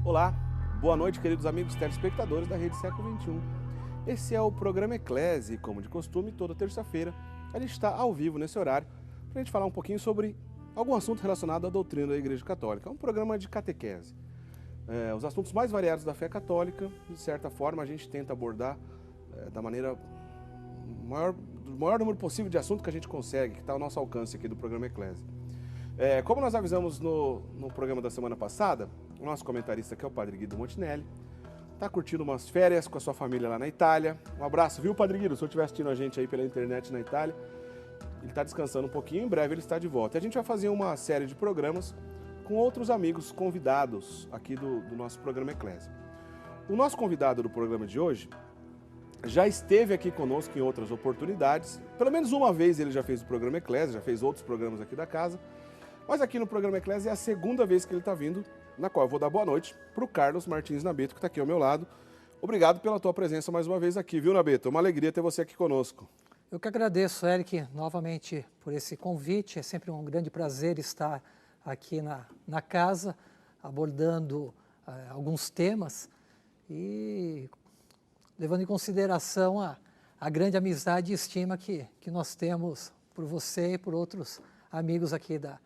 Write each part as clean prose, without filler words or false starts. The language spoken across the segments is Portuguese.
Olá, boa noite, queridos amigos telespectadores da Rede Século XXI. Esse é o programa Eclese, como de costume, toda terça-feira a gente está ao vivo nesse horário para a gente falar um pouquinho sobre algum assunto relacionado à doutrina da Igreja Católica. É um programa de catequese. Os assuntos mais variados da fé católica, de certa forma, a gente tenta abordar da maneira do maior número possível de assuntos que a gente consegue, que está ao nosso alcance aqui do programa Eclese. Como nós avisamos no programa da semana passada, o nosso comentarista aqui é o Padre Guido Montinelli, está curtindo umas férias com a sua família lá na Itália. Um abraço, viu, Padre Guido? Se eu estiver assistindo a gente aí pela internet na Itália, ele está descansando um pouquinho, em breve ele está de volta. E a gente vai fazer uma série de programas com outros amigos convidados aqui do nosso programa Eclésia. O nosso convidado do programa de hoje já esteve aqui conosco em outras oportunidades. Pelo menos uma vez ele já fez o programa Eclésia, já fez outros programas aqui da casa. Mas aqui no programa Eclésia é a segunda vez que ele está vindo, na qual eu vou dar boa noite para o Carlos Martins Nabeto, que está aqui ao meu lado. Obrigado pela tua presença mais uma vez aqui, viu, Nabeto? É uma alegria ter você aqui conosco. Eu que agradeço, Eric, novamente por esse convite. É sempre um grande prazer estar aqui na casa, abordando alguns temas e levando em consideração a grande amizade e estima que nós temos por você e por outros amigos aqui da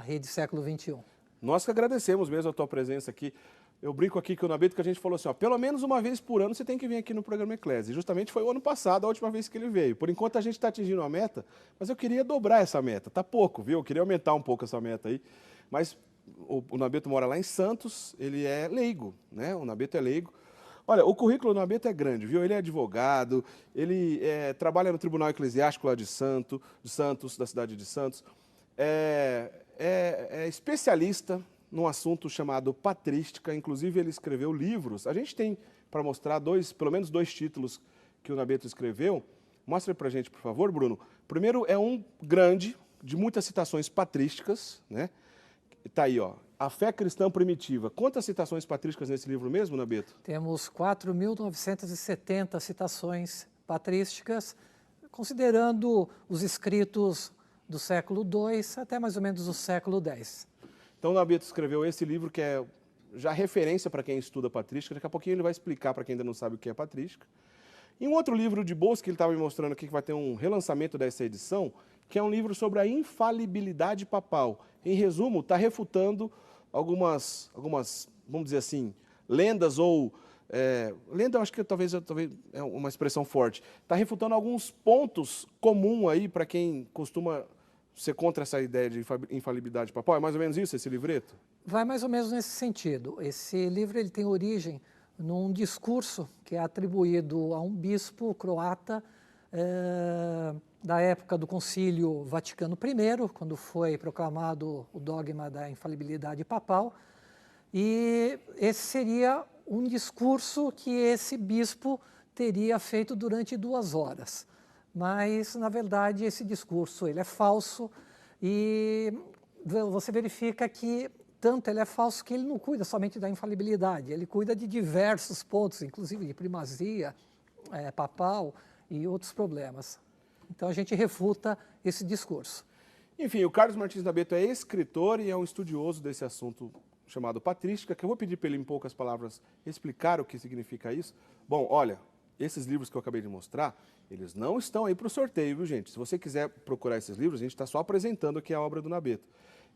Rede Século XXI. Nós que agradecemos mesmo a tua presença aqui. Eu brinco aqui com o Nabeto que a gente falou assim, ó, pelo menos uma vez por ano você tem que vir aqui no programa Eclésia. E justamente foi o ano passado, a última vez que ele veio. Por enquanto a gente está atingindo a meta, mas eu queria dobrar essa meta. Tá pouco, viu? Eu queria aumentar um pouco essa meta aí. Mas o Nabeto mora lá em Santos, ele é leigo, né? O Nabeto é leigo. Olha, o currículo do Nabeto é grande, viu? Ele é advogado, ele trabalha no Tribunal Eclesiástico lá de Santos, da cidade de Santos. É especialista num assunto chamado patrística, inclusive ele escreveu livros. A gente tem para mostrar pelo menos dois títulos que o Nabeto escreveu. Mostra para a gente, por favor, Bruno. Primeiro é um grande, de muitas citações patrísticas, né? Está aí, ó, A Fé Cristã Primitiva. Quantas citações patrísticas nesse livro mesmo, Nabeto? Temos 4.970 citações patrísticas, considerando os escritos do século II até mais ou menos o século X. Então, o Nabeto escreveu esse livro que é já referência para quem estuda patrística. Daqui a pouquinho ele vai explicar para quem ainda não sabe o que é patrística. E um outro livro de bolsa que ele estava me mostrando aqui, que vai ter um relançamento dessa edição, que é um livro sobre a infalibilidade papal. Em resumo, está refutando algumas, vamos dizer assim, lendas ou... lenda, eu acho que talvez é uma expressão forte. Está refutando alguns pontos comuns aí para quem costuma ser contra essa ideia de infalibilidade papal. É mais ou menos isso, esse livreto? Vai mais ou menos nesse sentido. Esse livro ele tem origem num discurso que é atribuído a um bispo croata da época do Concílio Vaticano I, quando foi proclamado o dogma da infalibilidade papal. E esse seria um discurso que esse bispo teria feito durante 2 horas. Mas, na verdade, esse discurso ele é falso e você verifica que tanto ele é falso que ele não cuida somente da infalibilidade, ele cuida de diversos pontos, inclusive de primazia papal e outros problemas. Então a gente refuta esse discurso. Enfim, o Carlos Martins Nabeto é escritor e é um estudioso desse assunto chamado patrística, que eu vou pedir para ele, em poucas palavras, explicar o que significa isso. Bom, olha, esses livros que eu acabei de mostrar, eles não estão aí para o sorteio, viu, gente? Se você quiser procurar esses livros, a gente está só apresentando aqui a obra do Nabeto.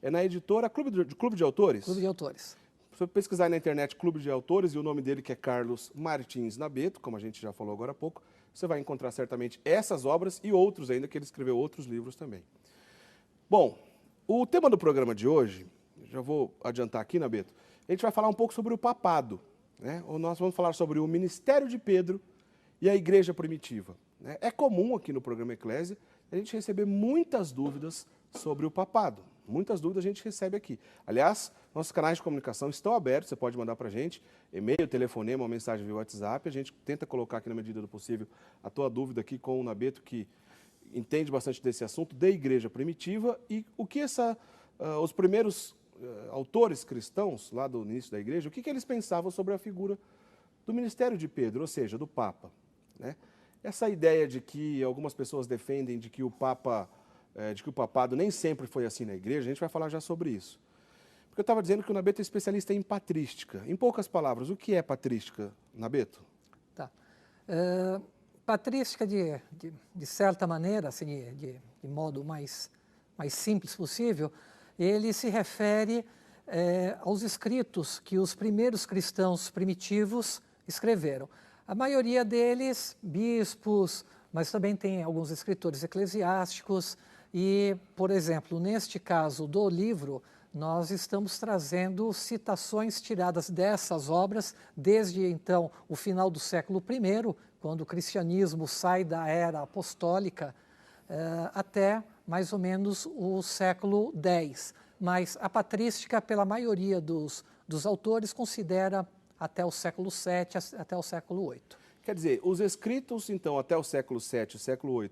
É na editora Clube de Autores? Clube de Autores. Se você pesquisar na internet Clube de Autores e o nome dele que é Carlos Martins Nabeto, como a gente já falou agora há pouco, você vai encontrar certamente essas obras e outros ainda, que ele escreveu outros livros também. Bom, o tema do programa de hoje, já vou adiantar aqui, Nabeto, a gente vai falar um pouco sobre o papado, né? Nós vamos falar sobre o ministério de Pedro e a igreja primitiva. É comum aqui no programa Eclésia a gente receber muitas dúvidas sobre o papado. Muitas dúvidas a gente recebe aqui. Aliás, nossos canais de comunicação estão abertos, você pode mandar para a gente e-mail, telefonema, uma mensagem via WhatsApp. A gente tenta colocar aqui na medida do possível a tua dúvida aqui com o Nabeto, que entende bastante desse assunto da igreja primitiva e o que os primeiros autores cristãos lá do início da igreja, o que eles pensavam sobre a figura do ministério de Pedro, ou seja, do Papa, né? Essa ideia de que algumas pessoas defendem de que o papado nem sempre foi assim na igreja, a gente vai falar já sobre isso. Porque eu estava dizendo que o Nabeto é especialista em patrística. Em poucas palavras, o que é patrística, Nabeto? Tá. Patrística, de certa maneira, assim, de modo mais simples possível, ele se refere aos escritos que os primeiros cristãos primitivos escreveram. A maioria deles, bispos, mas também tem alguns escritores eclesiásticos e, por exemplo, neste caso do livro, nós estamos trazendo citações tiradas dessas obras desde, então, o final do século I, quando o cristianismo sai da era apostólica, até mais ou menos o século X. Mas a patrística, pela maioria dos autores, considera até o século VII, até o século VIII. Quer dizer, os escritos, então, até o século VII, século VIII,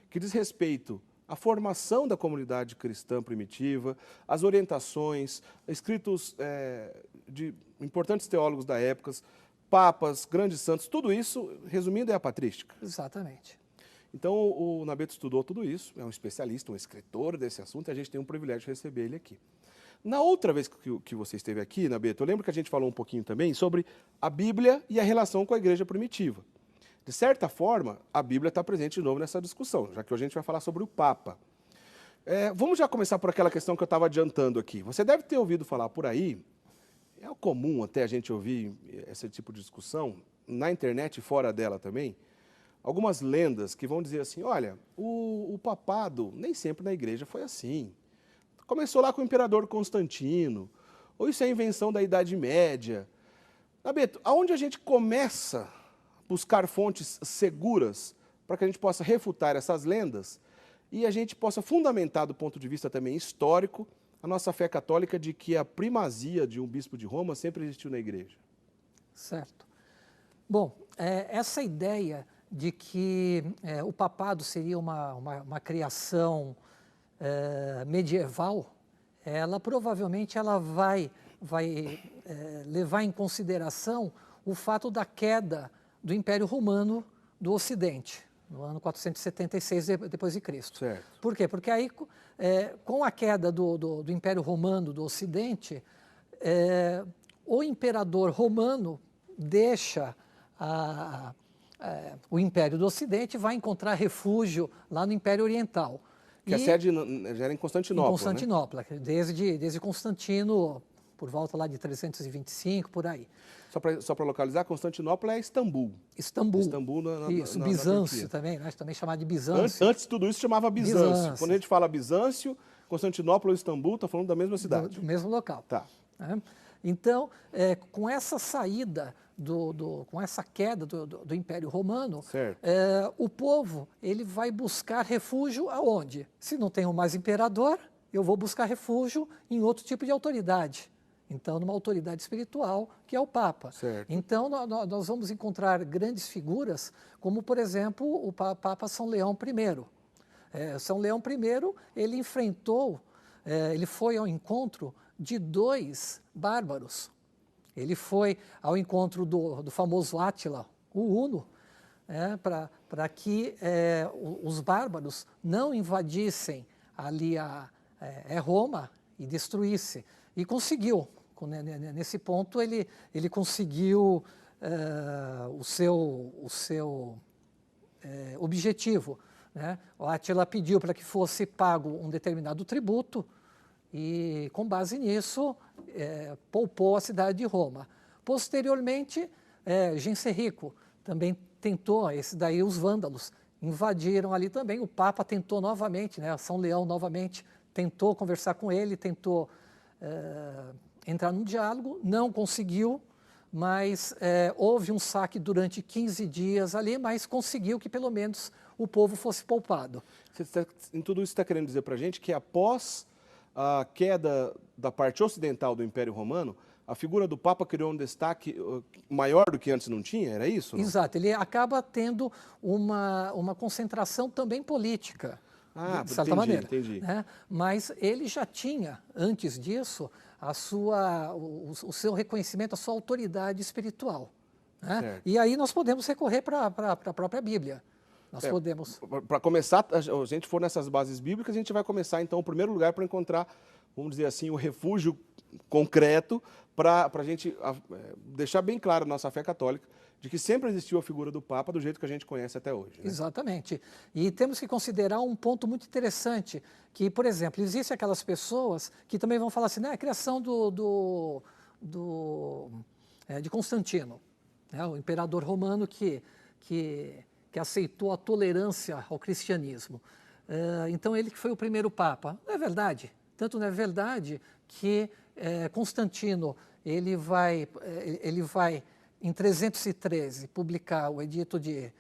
que diz respeito à formação da comunidade cristã primitiva, as orientações, escritos de importantes teólogos da época, papas, grandes santos, tudo isso, resumindo, é a patrística. Exatamente. Então, o Nabeto estudou tudo isso, é um especialista, um escritor desse assunto, e a gente tem um privilégio de receber ele aqui. Na outra vez que você esteve aqui, Nabeto, eu lembro que a gente falou um pouquinho também sobre a Bíblia e a relação com a igreja primitiva. De certa forma, a Bíblia está presente de novo nessa discussão, já que hoje a gente vai falar sobre o Papa. Vamos já começar por aquela questão que eu estava adiantando aqui. Você deve ter ouvido falar por aí, é comum até a gente ouvir esse tipo de discussão, na internet e fora dela também, algumas lendas que vão dizer assim, olha, o papado nem sempre na igreja foi assim. Começou lá com o imperador Constantino, ou isso é invenção da Idade Média. Nabeto, aonde a gente começa a buscar fontes seguras para que a gente possa refutar essas lendas e a gente possa fundamentar do ponto de vista também histórico a nossa fé católica de que a primazia de um bispo de Roma sempre existiu na igreja? Certo. Bom, essa ideia de que o papado seria uma criação medieval, ela provavelmente vai levar em consideração o fato da queda do Império Romano do Ocidente, no ano 476 depois de Cristo. Certo. Por quê? Porque aí, com a queda do Império Romano do Ocidente, o imperador romano deixa o Império do Ocidente e vai encontrar refúgio lá no Império Oriental. Que a sede já era em Constantinopla, Em Constantinopla, né? desde Constantino, por volta lá de 325, por aí. Só para localizar, Constantinopla é Istambul. Istambul. Istambul Isso, na Bizâncio Turquia. também, né? Também chamado de Bizâncio. Antes de tudo isso chamava Bizâncio. Quando a gente fala Bizâncio, Constantinopla ou Istambul, está falando da mesma cidade. Do mesmo local. Tá. Então, com essa saída, com essa queda do Império Romano, o povo ele vai buscar refúgio aonde? Se não tem mais imperador, eu vou buscar refúgio em outro tipo de autoridade. Então, numa autoridade espiritual, que é o Papa. Certo. Então, nós vamos encontrar grandes figuras, como, por exemplo, o Papa São Leão I. São Leão I, ele enfrentou, ele foi ao encontro de 2 bárbaros. Ele foi ao encontro do famoso Átila, o Huno, para que os bárbaros não invadissem ali Roma e destruíssem. E conseguiu. Nesse ponto, ele conseguiu o seu objetivo. Né? O Átila pediu para que fosse pago um determinado tributo e, com base nisso, poupou a cidade de Roma. Posteriormente, Genserico também tentou, os vândalos invadiram ali também, o Papa tentou novamente, né? São Leão novamente tentou conversar com ele, tentou entrar num diálogo, não conseguiu, mas houve um saque durante 15 dias ali, mas conseguiu que pelo menos o povo fosse poupado. Em tudo isso você está querendo dizer para a gente que após a queda da parte ocidental do Império Romano, a figura do Papa criou um destaque maior do que antes não tinha? Era isso? Não? Exato, ele acaba tendo uma concentração também política, de certa maneira. Entendi. Né? Mas ele já tinha, antes disso, o seu reconhecimento, a sua autoridade espiritual. Né? E aí nós podemos recorrer para a própria Bíblia. Nós podemos. Para começar, a gente for nessas bases bíblicas, a gente vai começar, então, o primeiro lugar para encontrar, vamos dizer assim, o refúgio concreto para a gente deixar bem claro a nossa fé católica de que sempre existiu a figura do Papa do jeito que a gente conhece até hoje. Né? Exatamente. E temos que considerar um ponto muito interessante, que, por exemplo, existem aquelas pessoas que também vão falar assim, né, a criação de Constantino, né, o imperador romano que aceitou a tolerância ao cristianismo. Então, ele que foi o primeiro Papa. Não é verdade. Tanto não é verdade que Constantino ele vai em 313 publicar o Edito de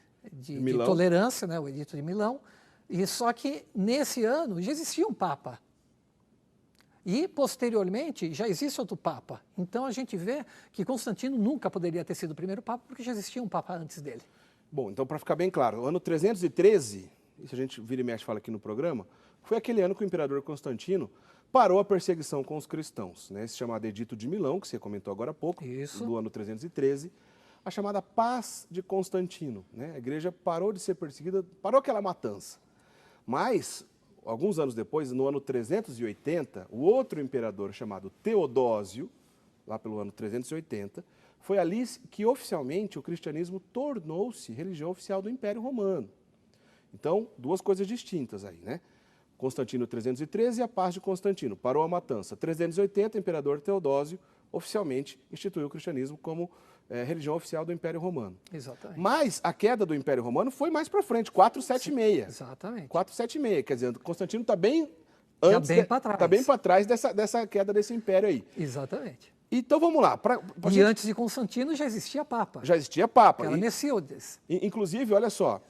Tolerância, né, o Edito de Milão, e só que nesse ano já existia um Papa. E, posteriormente, já existe outro Papa. Então, a gente vê que Constantino nunca poderia ter sido o primeiro Papa, porque já existia um Papa antes dele. Bom, então, para ficar bem claro, o ano 313, isso a gente vira e mexe fala aqui no programa, foi aquele ano que o imperador Constantino parou a perseguição com os cristãos, né? Esse chamado Edito de Milão, que você comentou agora há pouco, do ano 313, a chamada Paz de Constantino, né? A igreja parou de ser perseguida, parou aquela matança. Mas, alguns anos depois, no ano 380, o outro imperador chamado Teodósio, lá pelo ano 380, foi ali que oficialmente o cristianismo tornou-se religião oficial do Império Romano. Então, duas coisas distintas aí, né? Constantino 313 e a Paz de Constantino. Parou a matança. 380, o imperador Teodósio oficialmente instituiu o cristianismo como religião oficial do Império Romano. Exatamente. Mas a queda do Império Romano foi mais para frente, 476. Exatamente. 476, quer dizer, Constantino está bem antes, está bem para trás dessa queda desse império aí. Exatamente. Então vamos lá. E antes de Constantino já existia Papa. Já existia Papa. Era Messiudes. Inclusive, olha só,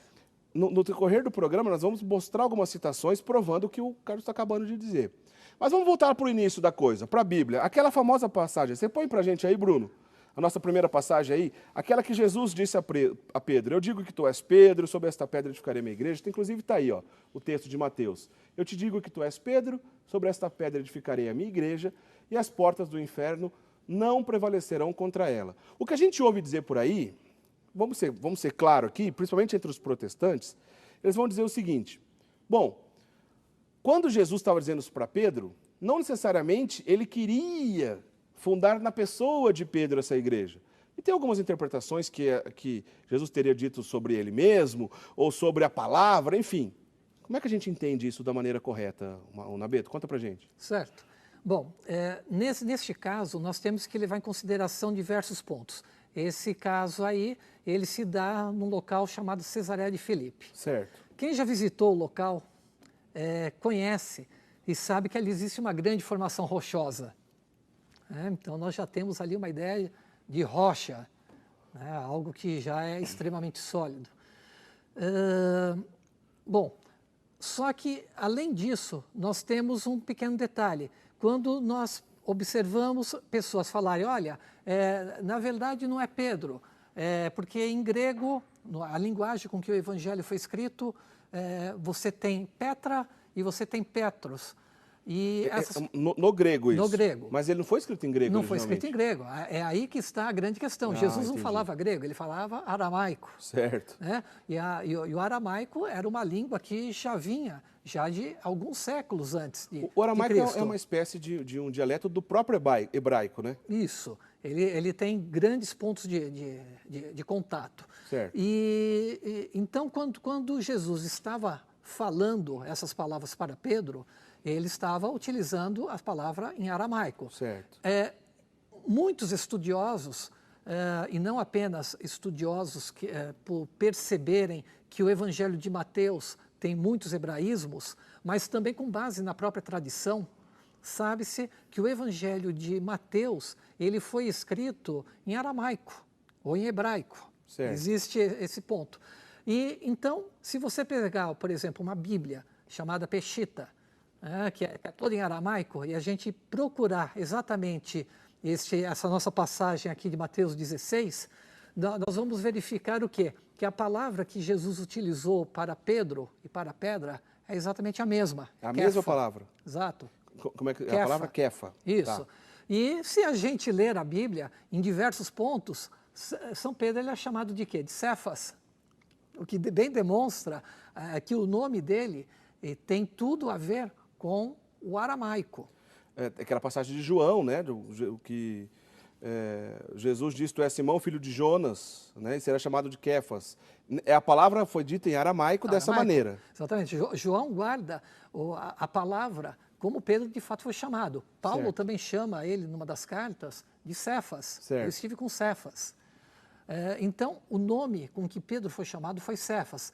no decorrer do programa nós vamos mostrar algumas citações provando o que o Carlos está acabando de dizer. Mas vamos voltar para o início da coisa, para a Bíblia. Aquela famosa passagem, você põe para a gente aí, Bruno, a nossa primeira passagem aí, aquela que Jesus disse a Pedro, eu digo que tu és Pedro, sobre esta pedra edificarei minha igreja, inclusive está aí, ó, o texto de Mateus. Eu te digo que tu és Pedro, sobre esta pedra edificarei a minha igreja, e as portas do inferno não prevalecerão contra ela. O que a gente ouve dizer por aí, vamos ser claro aqui, principalmente entre os protestantes, eles vão dizer o seguinte, bom, quando Jesus estava dizendo isso para Pedro, não necessariamente ele queria fundar na pessoa de Pedro essa igreja. E tem algumas interpretações que Jesus teria dito sobre ele mesmo, ou sobre a palavra, enfim. Como é que a gente entende isso da maneira correta, Nabeto? Conta pra gente. Certo. Bom, neste caso, nós temos que levar em consideração diversos pontos. Esse caso aí, ele se dá num local chamado Cesareia de Filipe. Certo. Quem já visitou o local conhece e sabe que ali existe uma grande formação rochosa. Então, nós já temos ali uma ideia de rocha, né, algo que já é extremamente sólido. Bom, só que, além disso, nós temos um pequeno detalhe. Quando nós observamos pessoas falarem, olha, na verdade não é Pedro, porque em grego, a linguagem com que o evangelho foi escrito, você tem Petra e você tem Petros. E no grego isso? No grego. Mas ele não foi escrito em grego Não foi escrito em grego. É aí que está a grande questão. Jesus não falava grego, ele falava aramaico. Certo. Né? E o aramaico era uma língua que já vinha de alguns séculos antes de O aramaico Cristo. é uma espécie de um dialeto do próprio hebraico, né? Isso. Ele tem grandes pontos de contato. Certo. Então, quando Jesus estava falando essas palavras para Pedro, ele estava utilizando a palavra em aramaico. Certo. Muitos estudiosos, e não apenas estudiosos por perceberem que o Evangelho de Mateus tem muitos hebraísmos, mas também com base na própria tradição, sabe-se que o Evangelho de Mateus ele foi escrito em aramaico ou em hebraico. Certo. Existe esse ponto. E então, se você pegar, por exemplo, uma Bíblia chamada Peshitta, que é toda em aramaico, e a gente procurar exatamente essa nossa passagem aqui de Mateus 16, nós vamos verificar o quê? Que a palavra que Jesus utilizou para Pedro e para a pedra é exatamente a mesma. É a mesma palavra? Exato. Como é que é a palavra? Kefa. Isso. Tá. E se a gente ler a Bíblia, em diversos pontos, São Pedro ele é chamado de quê? De Cefas. O que bem demonstra que o nome dele tem tudo a ver com o aramaico. aquela passagem de João, né? Que Jesus diz: tu és Simão, filho de Jonas, né? E será chamado de Quefas. A palavra foi dita em aramaico dessa maneira. Exatamente. João guarda a palavra como Pedro de fato foi chamado. Paulo também chama ele, numa das cartas, de Cefas. Certo. Eu estive com Cefas. Então, o nome com que Pedro foi chamado foi Cefas.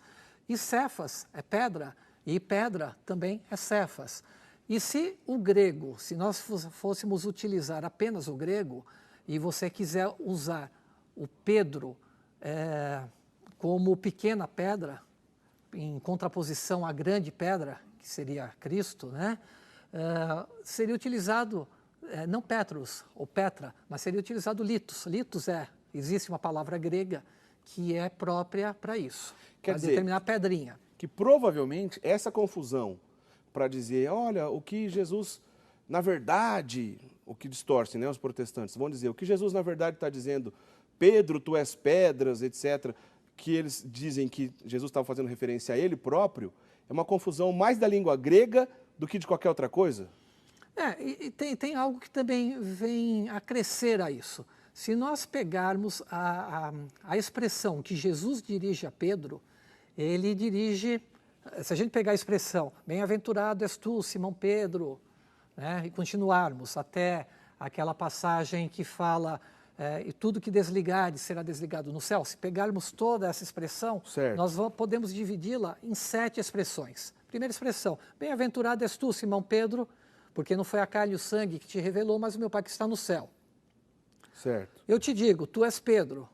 E Cefas é pedra, e pedra também é Cefas. E se o grego, se nós fôssemos utilizar apenas o grego, e você quiser usar o Pedro como pequena pedra, em contraposição à grande pedra, que seria Cristo, né? Seria utilizado, não Petrus ou Petra, mas seria utilizado litos. Litos existe uma palavra grega que é própria para isso, para determinar pedrinha. Que provavelmente essa confusão para dizer, olha, o que Jesus, na verdade, o que distorce, né, os protestantes vão dizer, o que Jesus na verdade está dizendo, Pedro, tu és pedras, etc., que eles dizem que Jesus estava fazendo referência a ele próprio, é uma confusão mais da língua grega do que de qualquer outra coisa? E tem algo que também vem a crescer a isso. Se nós pegarmos a expressão que Jesus dirige a Pedro, ele dirige, se a gente pegar a expressão, bem-aventurado és tu, Simão Pedro, né, e continuarmos até aquela passagem que fala, e tudo que desligares será desligado no céu. Se pegarmos toda essa expressão, nós podemos dividi-la em 7 expressões. Primeira expressão, bem-aventurado és tu, Simão Pedro, porque não foi a carne e o sangue que te revelou, mas o meu Pai que está no céu. Certo. Eu te digo, tu és Pedro,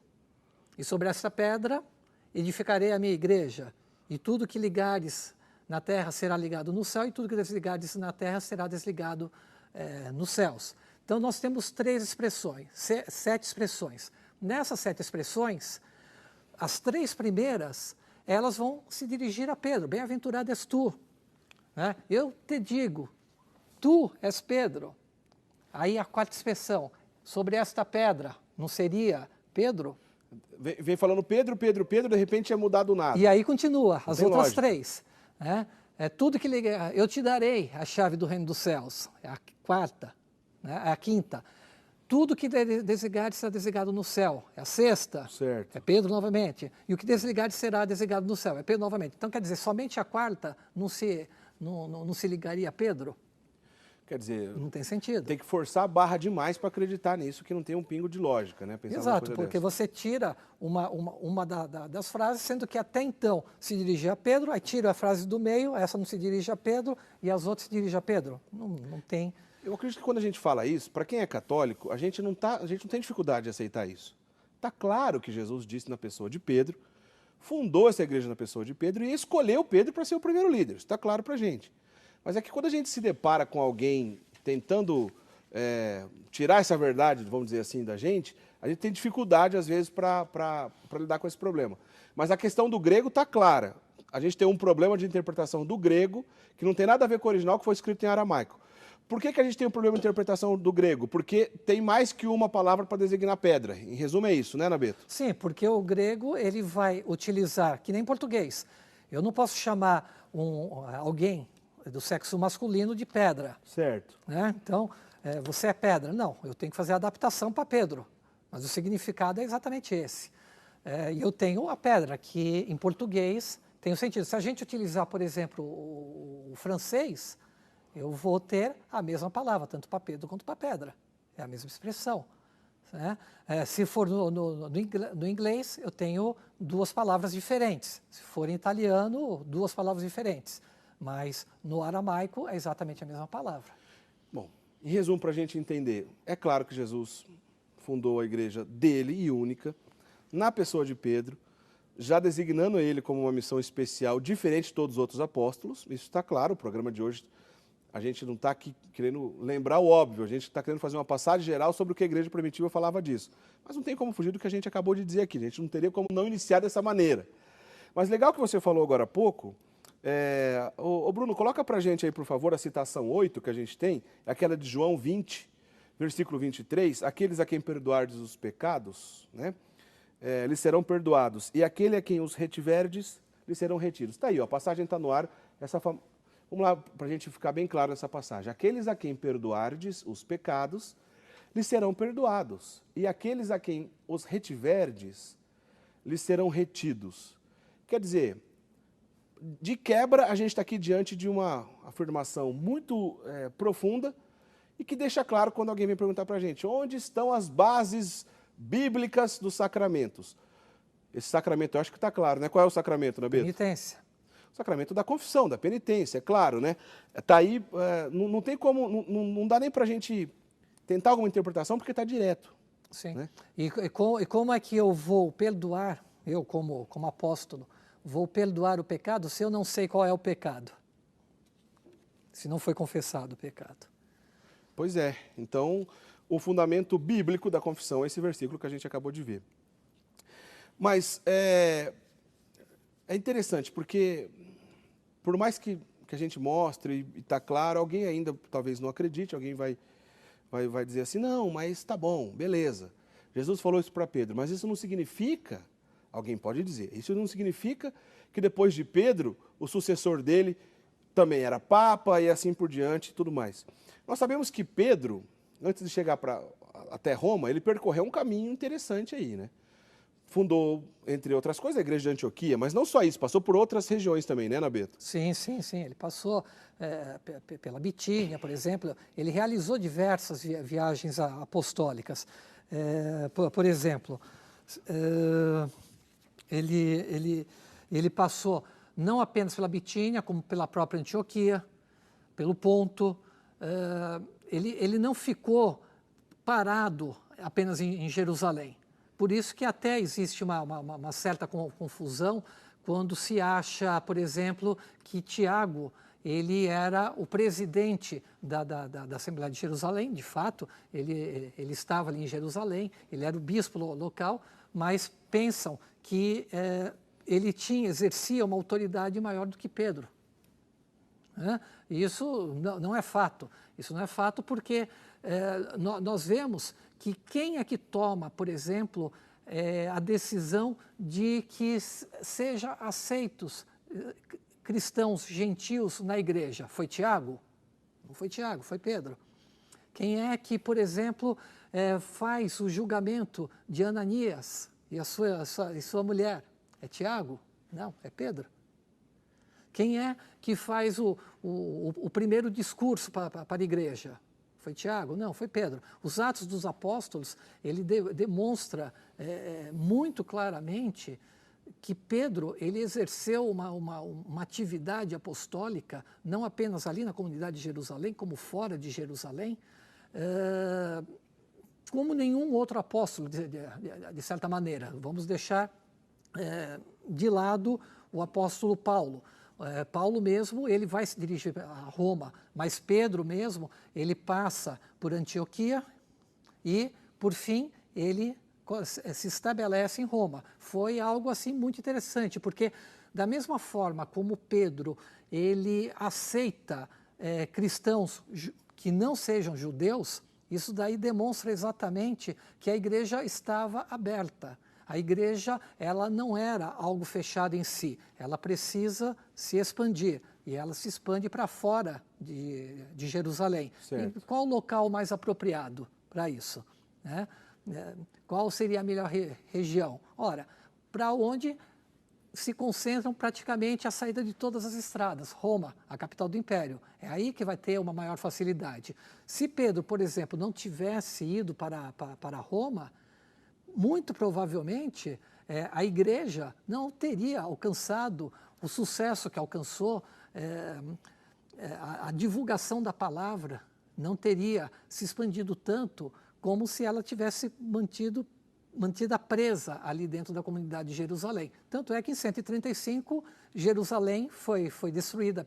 e sobre essa pedra edificarei a minha igreja, e tudo que ligares na terra será ligado no céu, e tudo que desligares na terra será desligado nos céus. Então, nós temos 3 expressões, 7 expressões. Nessas 7 expressões, as 3 primeiras, elas vão se dirigir a Pedro. Bem-aventurado és tu. Né? Eu te digo, tu és Pedro. Aí a 4ª expressão, sobre esta pedra, não seria Pedro? Vem falando Pedro, Pedro, Pedro, de repente é mudado nada. E aí continua, as outras lógica. 3. Né? Tudo que liga, eu te darei a chave do reino dos céus. É a 4ª. É a 5ª. Tudo que desligares será desligado no céu. É a 6ª. Certo. É Pedro novamente. E o que desligares será desligado no céu. É Pedro novamente. Então, quer dizer, somente a 4ª não se ligaria a Pedro? Quer dizer, não tem sentido. Tem que forçar a barra demais para acreditar nisso, que não tem um pingo de lógica, né? Pensar Exato, porque você tira uma das frases, sendo que até então se dirigia a Pedro, aí tira a frase do meio, essa não se dirige a Pedro, e as outras se dirigem a Pedro. Não tem. Eu acredito que quando a gente fala isso, para quem é católico, a gente não tem dificuldade de aceitar isso. Está claro que Jesus disse na pessoa de Pedro, fundou essa igreja na pessoa de Pedro e escolheu Pedro para ser o primeiro líder. Isso está claro para a gente. Mas é que quando a gente se depara com alguém tentando tirar essa verdade, vamos dizer assim, da gente, a gente tem dificuldade, às vezes, para lidar com esse problema. Mas a questão do grego está clara. A gente tem um problema de interpretação do grego que não tem nada a ver com o original, que foi escrito em aramaico. Por que a gente tem um problema de interpretação do grego? Porque tem mais que uma palavra para designar pedra. Em resumo é isso, né, Nabeto? Sim, porque o grego ele vai utilizar, que nem em português. Eu não posso chamar alguém do sexo masculino de pedra. Certo. Né? Então, você é pedra. Não, eu tenho que fazer a adaptação para Pedro. Mas o significado é exatamente esse. E eu tenho a pedra, que em português tem o sentido. Se a gente utilizar, por exemplo, o francês, eu vou ter a mesma palavra, tanto para Pedro quanto para pedra. É a mesma expressão. Né? Se for no inglês, eu tenho 2 palavras diferentes. Se for em italiano, 2 palavras diferentes. Mas no aramaico é exatamente a mesma palavra. Bom, em resumo, para a gente entender, é claro que Jesus fundou a igreja dele e única, na pessoa de Pedro, já designando ele como uma missão especial, diferente de todos os outros apóstolos. Isso está claro, o programa de hoje, a gente não está aqui querendo lembrar o óbvio, a gente está querendo fazer uma passagem geral sobre o que a igreja primitiva falava disso. Mas não tem como fugir do que a gente acabou de dizer aqui, a gente não teria como não iniciar dessa maneira. Mas legal que você falou agora há pouco. Bruno, coloca para a gente aí, por favor, a citação 8 que a gente tem, aquela de João 20, versículo 23, aqueles a quem perdoardes os pecados, né, lhes serão perdoados, e aquele a quem os retiverdes, lhes serão retidos. Está aí, ó, a passagem está no ar, Vamos lá, para a gente ficar bem claro nessa passagem. Aqueles a quem perdoardes os pecados, lhes serão perdoados. E aqueles a quem os retiverdes, lhes serão retidos. Quer dizer, de quebra, a gente está aqui diante de uma afirmação muito profunda e que deixa claro quando alguém vem perguntar para a gente onde estão as bases bíblicas dos sacramentos. Esse sacramento, eu acho que está claro, né? Qual é o sacramento, Nabeto? Penitência. O sacramento da confissão, da penitência, é claro, né? Está aí, não tem como, não dá nem para a gente tentar alguma interpretação, porque está direto. Sim. Né? E como é que eu vou perdoar, eu como apóstolo, vou perdoar o pecado se eu não sei qual é o pecado? Se não foi confessado o pecado. Pois é. Então, o fundamento bíblico da confissão é esse versículo que a gente acabou de ver. Mas é interessante, porque por mais que a gente mostre e está claro, alguém ainda talvez não acredite, alguém vai dizer assim, não, mas tá bom, beleza. Jesus falou isso para Pedro, mas isso não significa, alguém pode dizer, isso não significa que depois de Pedro, o sucessor dele também era papa e assim por diante e tudo mais. Nós sabemos que Pedro, antes de chegar até Roma, ele percorreu um caminho interessante aí, né? Fundou, entre outras coisas, a igreja de Antioquia, mas não só isso, passou por outras regiões também, né, Nabeto? Sim. Ele passou pela Bitínia, por exemplo. Ele realizou diversas viagens apostólicas. Por exemplo, ele passou não apenas pela Bitínia, como pela própria Antioquia, pelo Ponto. Ele não ficou parado apenas em Jerusalém. Por isso que até existe uma certa confusão quando se acha, por exemplo, que Tiago ele era o presidente da Assembleia de Jerusalém. De fato, ele estava ali em Jerusalém, ele era o bispo local, mas pensam que ele exercia uma autoridade maior do que Pedro. Isso não é fato. Isso não é fato porque nós vemos que quem é que toma, por exemplo, a decisão de que sejam aceitos cristãos gentios na igreja? Foi Tiago? Não foi Tiago, foi Pedro. Quem é que, por exemplo, faz o julgamento de Ananias e sua mulher? É Tiago? Não, é Pedro. Quem é que faz o primeiro discurso para a igreja? Foi Tiago? Não, foi Pedro. Os Atos dos Apóstolos, ele demonstra muito claramente que Pedro ele exerceu uma atividade apostólica, não apenas ali na comunidade de Jerusalém, como fora de Jerusalém, como nenhum outro apóstolo, de certa maneira. Vamos deixar de lado o apóstolo Paulo. Paulo mesmo, ele vai se dirigir a Roma, mas Pedro mesmo, ele passa por Antioquia e, por fim, ele se estabelece em Roma. Foi algo assim muito interessante, porque da mesma forma como Pedro, ele aceita cristãos que não sejam judeus, isso daí demonstra exatamente que a igreja estava aberta. A igreja, ela não era algo fechado em si, ela precisa se expandir, e ela se expande para fora de Jerusalém. Certo. E qual o local mais apropriado para isso? Né? Qual seria a melhor região? Ora, para onde se concentram praticamente a saída de todas as estradas, Roma, a capital do Império. É aí que vai ter uma maior facilidade. Se Pedro, por exemplo, não tivesse ido para Roma, muito provavelmente a igreja não teria alcançado o sucesso que alcançou, a divulgação da palavra não teria se expandido tanto como se ela tivesse mantida presa ali dentro da comunidade de Jerusalém. Tanto é que em 135 Jerusalém foi destruída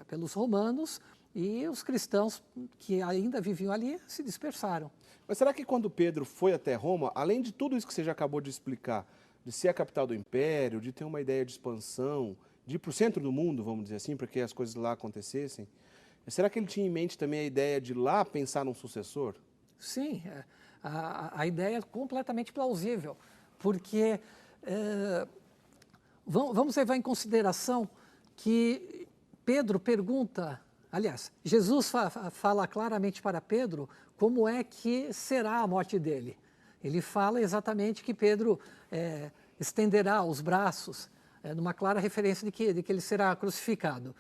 pelos romanos e os cristãos que ainda viviam ali se dispersaram. Mas será que quando Pedro foi até Roma, além de tudo isso que você já acabou de explicar, de ser a capital do império, de ter uma ideia de expansão, de ir para o centro do mundo, vamos dizer assim, para que as coisas lá acontecessem, será que ele tinha em mente também a ideia de lá pensar num sucessor? Sim, a ideia é completamente plausível, porque vamos levar em consideração que Pedro pergunta, aliás, Jesus fala claramente para Pedro como é que será a morte dele. Ele fala exatamente que Pedro estenderá os braços, numa clara referência de que ele será crucificado.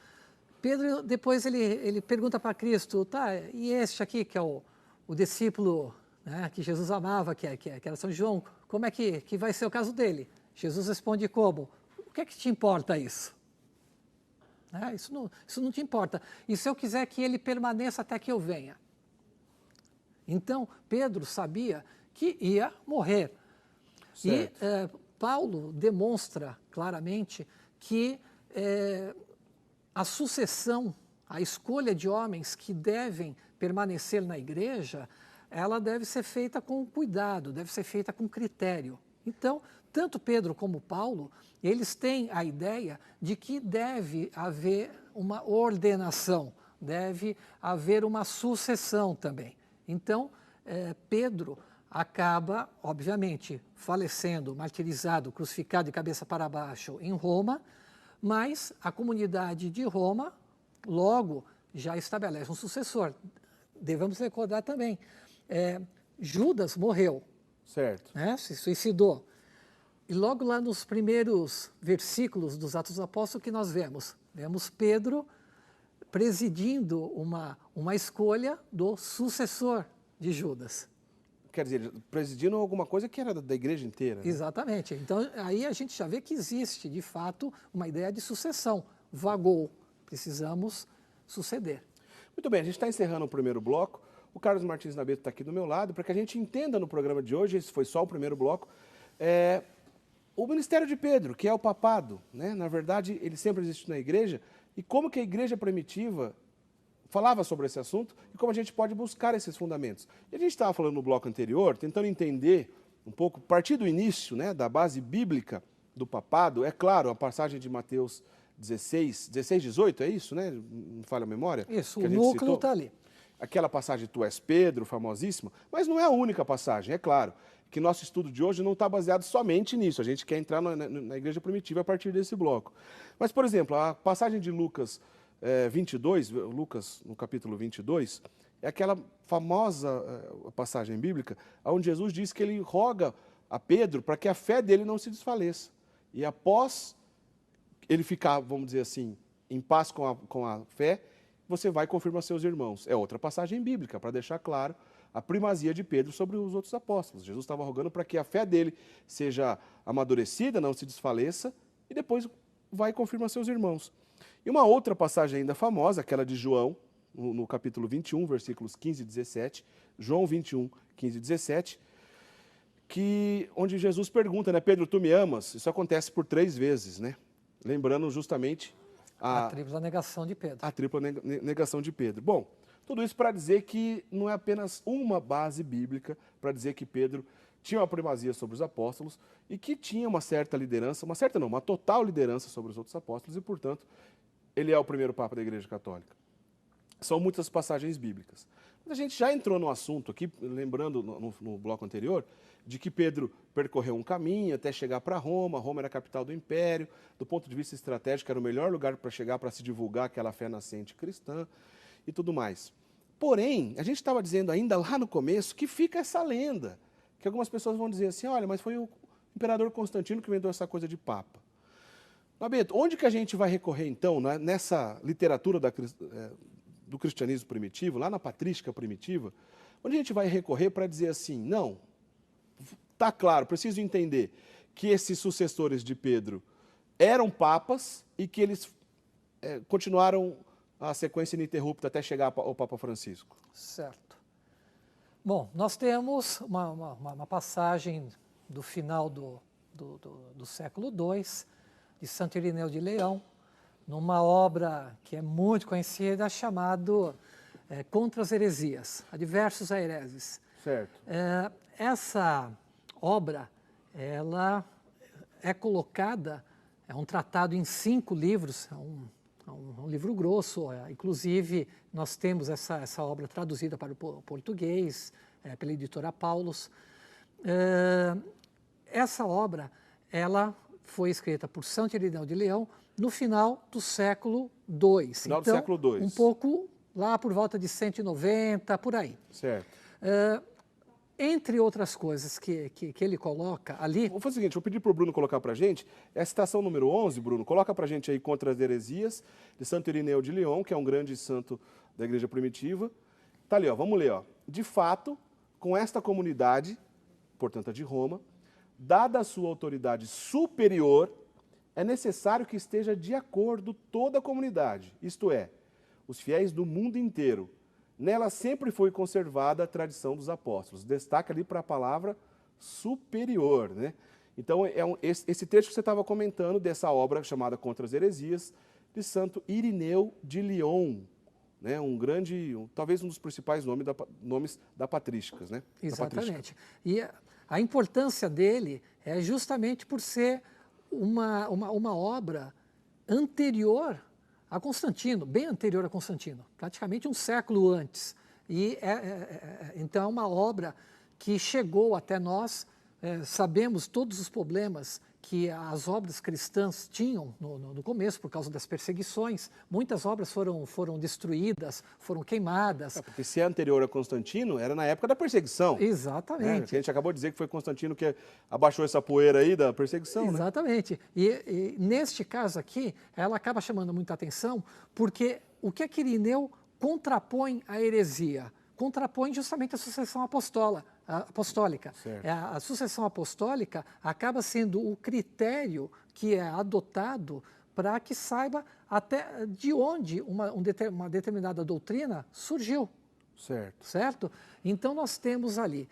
Pedro, depois, ele pergunta para Cristo, tá, e este aqui, que é o discípulo, né, que Jesus amava, que era São João, como é que vai ser o caso dele? Jesus responde como? O que é que te importa isso? Isso não te importa. E se eu quiser que ele permaneça até que eu venha? Então, Pedro sabia que ia morrer. Certo. E Paulo demonstra claramente que a sucessão, a escolha de homens que devem permanecer na igreja, ela deve ser feita com cuidado, deve ser feita com critério. Então, tanto Pedro como Paulo, eles têm a ideia de que deve haver uma ordenação, deve haver uma sucessão também. Então, Pedro acaba, obviamente, falecendo, martirizado, crucificado de cabeça para baixo em Roma, mas a comunidade de Roma logo já estabelece um sucessor. Devemos recordar também, Judas morreu, Certo. né, se suicidou. E logo lá nos primeiros versículos dos Atos dos Apóstolos, que nós vemos Pedro presidindo uma escolha do sucessor de Judas. Quer dizer, presidindo alguma coisa que era da igreja inteira. Né? Exatamente. Então, aí a gente já vê que existe, de fato, uma ideia de sucessão. Vagou, precisamos suceder. Muito bem, a gente está encerrando o primeiro bloco. O Carlos Martins Nabeto está aqui do meu lado, para que a gente entenda no programa de hoje, esse foi só o primeiro bloco, o ministério de Pedro, que é o papado, né? Na verdade, ele sempre existe na igreja, e como que a igreja primitiva falava sobre esse assunto e como a gente pode buscar esses fundamentos. E a gente estava falando no bloco anterior, tentando entender um pouco, partir do início, né, da base bíblica do papado. É claro, a passagem de Mateus 16, 18, é isso, né? Não falha a memória? Isso, que o núcleo está ali. Aquela passagem Tu és Pedro, famosíssima, mas não é a única passagem, é claro, que nosso estudo de hoje não está baseado somente nisso, a gente quer entrar na igreja primitiva a partir desse bloco. Mas, por exemplo, a passagem de Lucas 22, Lucas no capítulo 22, é aquela famosa passagem bíblica onde Jesus diz que ele roga a Pedro para que a fé dele não se desfaleça. E após ele ficar, vamos dizer assim, em paz com a fé, você vai e confirma seus irmãos. É outra passagem bíblica, para deixar claro a primazia de Pedro sobre os outros apóstolos. Jesus estava rogando para que a fé dele seja amadurecida, não se desfaleça, e depois vai e confirma seus irmãos. E uma outra passagem ainda famosa, aquela de João, no capítulo 21, versículos 15 e 17, João 21, 15 e 17, onde Jesus pergunta, né, Pedro, tu me amas? Isso acontece por 3 vezes, né? Lembrando justamente a tripla negação de Pedro. A tripla negação de Pedro. Bom, tudo isso para dizer que não é apenas uma base bíblica para dizer que Pedro tinha uma primazia sobre os apóstolos e que tinha uma certa liderança, uma total liderança sobre os outros apóstolos e, portanto, ele é o primeiro Papa da Igreja Católica. São muitas passagens bíblicas. Mas a gente já entrou no assunto aqui, lembrando no bloco anterior, de que Pedro percorreu um caminho até chegar para Roma. Roma era a capital do império. Do ponto de vista estratégico, era o melhor lugar para chegar, para se divulgar aquela fé nascente cristã e tudo mais. Porém, a gente estava dizendo ainda lá no começo que fica essa lenda, que algumas pessoas vão dizer assim, olha, mas foi o imperador Constantino que inventou essa coisa de papa. Nabeto, onde que a gente vai recorrer então, né, nessa literatura do cristianismo primitivo, lá na patrística primitiva, onde a gente vai recorrer para dizer assim, não, está claro, preciso entender que esses sucessores de Pedro eram papas e que eles continuaram a sequência ininterrupta até chegar ao Papa Francisco. Certo. Bom, nós temos uma passagem do final do século II, de Santo Irineu de Leão, numa obra que é muito conhecida, chamada Contra as Heresias, Adversus a Hereses. Certo. Essa obra, ela é colocada, é um tratado em 5 livros, é um livro grosso, inclusive nós temos essa obra traduzida para o português, pela editora Paulus. Essa obra, ela foi escrita por Santo Irineu de Leão no final do século II. Final do então, século II. um pouco lá por volta de 190, por aí. Certo. Entre outras coisas que ele coloca ali... Vou fazer o seguinte, vou pedir para o Bruno colocar para a gente, é a citação número 11, Bruno, coloca para a gente aí Contra as Heresias, de Santo Irineu de Lyon, que é um grande santo da igreja primitiva. Tá ali, ó, vamos ler, ó. De fato, com esta comunidade, portanto a de Roma, dada a sua autoridade superior, é necessário que esteja de acordo toda a comunidade, isto é, os fiéis do mundo inteiro. Nela sempre foi conservada a tradição dos apóstolos. Destaca ali para a palavra superior, né? Então, esse texto que você estava comentando dessa obra chamada Contra as Heresias, de Santo Irineu de Lyon, né? Talvez um dos principais nomes da patrísticas, né? Exatamente. E a importância dele é justamente por ser uma obra anterior a Constantino, bem anterior a Constantino, praticamente um século antes. E então é uma obra que chegou até nós, sabemos todos os problemas que as obras cristãs tinham no começo, por causa das perseguições. Muitas obras foram destruídas, foram queimadas. Porque se é anterior a Constantino, era na época da perseguição. Exatamente. A gente acabou de dizer que foi Constantino que abaixou essa poeira aí da perseguição. Exatamente. Né? E neste caso aqui, ela acaba chamando muita atenção, porque o que Irineu contrapõe à heresia? Contrapõe justamente a sucessão apostólica. A sucessão apostólica acaba sendo o critério que é adotado para que saiba até de onde uma determinada doutrina surgiu. Certo? Então nós temos ali,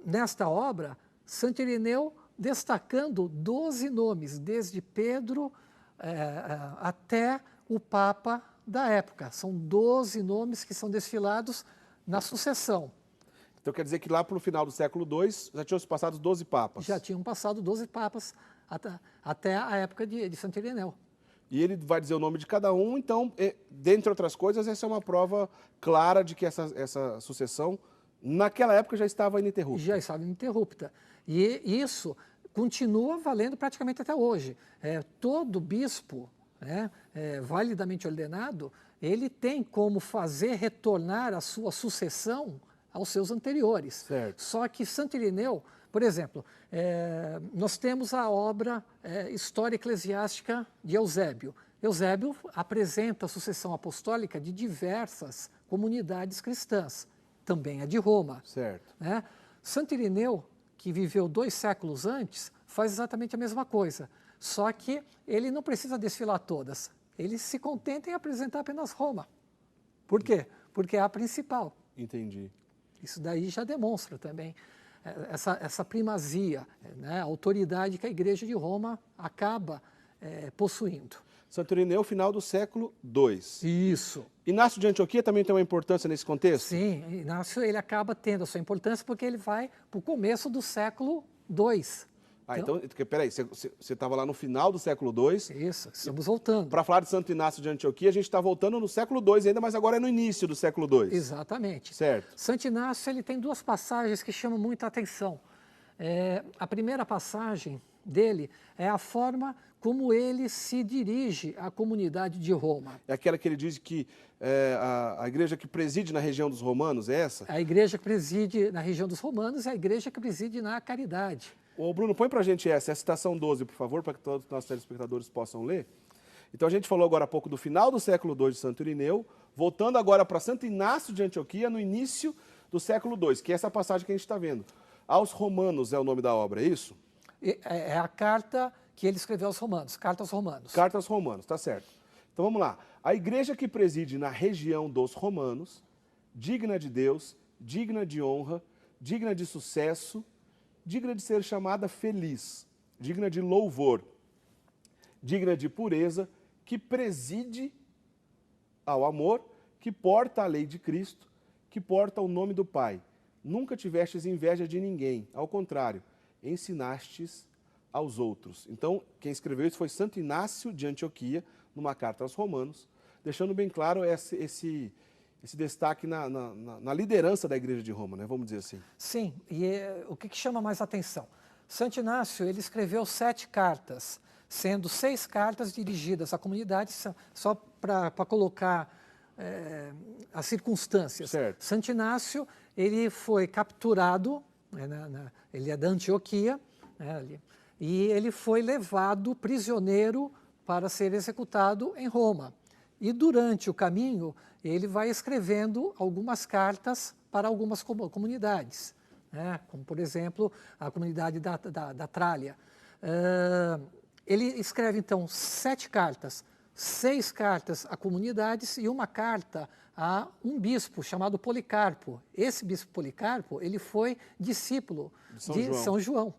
nesta obra, Santo Irineu destacando 12 nomes, desde Pedro até o Papa da época. São 12 nomes que são desfilados na sucessão. Então quer dizer que lá para o final do século II já tinham se passado 12 papas. Já tinham passado 12 papas até a época de Santo Irineu. E ele vai dizer o nome de cada um, então, dentre outras coisas, essa é uma prova clara de que essa sucessão, naquela época, já estava ininterrupta. Já estava ininterrupta. E isso continua valendo praticamente até hoje. Todo bispo, validamente ordenado, ele tem como fazer retornar a sua sucessão aos seus anteriores. Certo. Só que Santo Irineu, por exemplo, nós temos a obra História Eclesiástica de Eusébio. Eusébio apresenta a sucessão apostólica de diversas comunidades cristãs, também a de Roma. Certo. Né? Santo Irineu, que viveu 2 séculos antes, faz exatamente a mesma coisa, só que ele não precisa desfilar todas, ele se contenta em apresentar apenas Roma. Por quê? Porque é a principal. Entendi. Isso daí já demonstra também essa primazia, né, a autoridade que a Igreja de Roma acaba possuindo. Santo Irineu, final do século II. Isso. Inácio de Antioquia também tem uma importância nesse contexto? Sim, Inácio ele acaba tendo a sua importância porque ele vai para o começo do século II. Então, peraí, você estava lá no final do século II. Isso, estamos voltando. Para falar de Santo Inácio de Antioquia, a gente está voltando no século II ainda, mas agora é no início do século II. Exatamente. Certo. Santo Inácio ele tem 2 passagens que chamam muita atenção. A primeira passagem dele é a forma como ele se dirige à comunidade de Roma. É aquela que ele diz que a igreja que preside na região dos romanos, é essa? A igreja que preside na região dos romanos é a igreja que preside na caridade. Ô Bruno, põe pra gente essa, é a citação 12, por favor, para que todos os nossos telespectadores possam ler. Então a gente falou agora há pouco do final do século II de Santo Irineu, voltando agora para Santo Inácio de Antioquia, no início do século II, que é essa passagem que a gente está vendo. Aos Romanos é o nome da obra, é isso? É a carta que ele escreveu aos Romanos, Carta aos Romanos. Carta aos Romanos, tá certo. Então vamos lá. A igreja que preside na região dos romanos, digna de Deus, digna de honra, digna de sucesso, digna de ser chamada feliz, digna de louvor, digna de pureza, que preside ao amor, que porta a lei de Cristo, que porta o nome do Pai. Nunca tivestes inveja de ninguém, ao contrário, ensinastes aos outros. Então, quem escreveu isso foi Santo Inácio de Antioquia, numa carta aos Romanos, deixando bem claro esse destaque na liderança da Igreja de Roma, né? Vamos dizer assim. Sim, e o que chama mais atenção? Santo Inácio ele escreveu 7 cartas, sendo 6 cartas dirigidas à comunidade, só para colocar as circunstâncias. Certo. Santo Inácio, ele foi capturado, ele é da Antioquia, né, e ele foi levado prisioneiro para ser executado em Roma. E durante o caminho, ele vai escrevendo algumas cartas para algumas comunidades, né, como, por exemplo, a comunidade da Trália. Ele escreve, então, 7 cartas, 6 cartas a comunidades e uma carta a um bispo chamado Policarpo. Esse bispo Policarpo, ele foi discípulo de São João.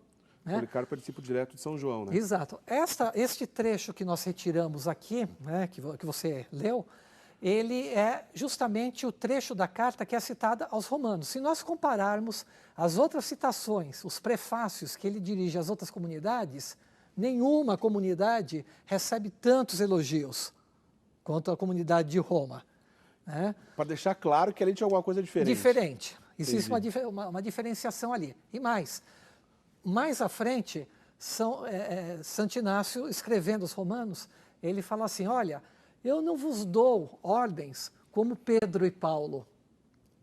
Né? Policarpo é discípulo direto de São João, né? Exato. Este trecho que nós retiramos aqui, né, que você leu, ele é justamente o trecho da carta que é citada aos Romanos. Se nós compararmos as outras citações, os prefácios que ele dirige às outras comunidades, nenhuma comunidade recebe tantos elogios quanto a comunidade de Roma. Né? Para deixar claro que ali tinha alguma coisa diferente. Diferente. Existe uma diferenciação ali. E mais à frente, Santo Inácio, escrevendo aos Romanos, ele fala assim, olha, eu não vos dou ordens como Pedro e Paulo.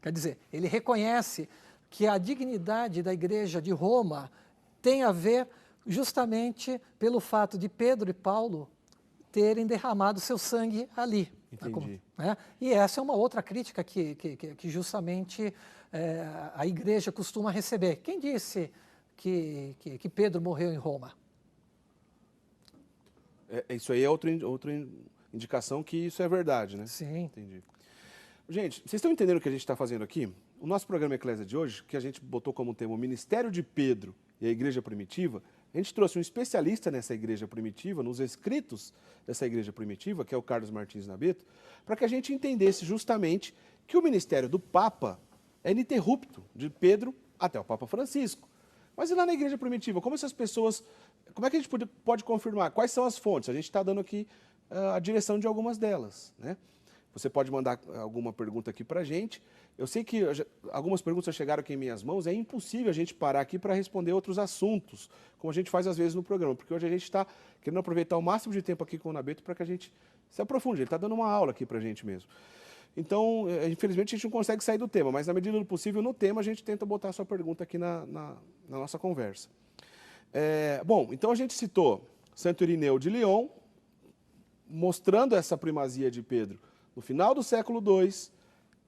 Quer dizer, ele reconhece que a dignidade da igreja de Roma tem a ver justamente pelo fato de Pedro e Paulo terem derramado seu sangue ali. Entendi. Né? E essa é uma outra crítica que justamente a igreja costuma receber. Quem disse que Pedro morreu em Roma? Isso aí é outra indicação que isso é verdade, né? Sim. Entendi. Gente, vocês estão entendendo o que a gente está fazendo aqui? O nosso programa Eclésia de hoje, que a gente botou como tema o Ministério de Pedro e a Igreja Primitiva, a gente trouxe um especialista nessa igreja primitiva, nos escritos dessa igreja primitiva, que é o Carlos Martins Nabeto, para que a gente entendesse justamente que o ministério do Papa é ininterrupto, de Pedro até o Papa Francisco. Mas e lá na igreja primitiva, como essas pessoas, como é que a gente pode confirmar? Quais são as fontes? A gente está dando aqui a direção de algumas delas, né? Você pode mandar alguma pergunta aqui para a gente. Eu sei que algumas perguntas já chegaram aqui em minhas mãos, é impossível a gente parar aqui para responder outros assuntos, como a gente faz às vezes no programa, porque hoje a gente está querendo aproveitar o máximo de tempo aqui com o Nabeto para que a gente se aprofunde. Ele está dando uma aula aqui para a gente mesmo. Então, infelizmente, a gente não consegue sair do tema, mas na medida do possível, no tema, a gente tenta botar a sua pergunta aqui na nossa conversa. Bom, então a gente citou Santo Irineu de Lyon, mostrando essa primazia de Pedro no final do século II,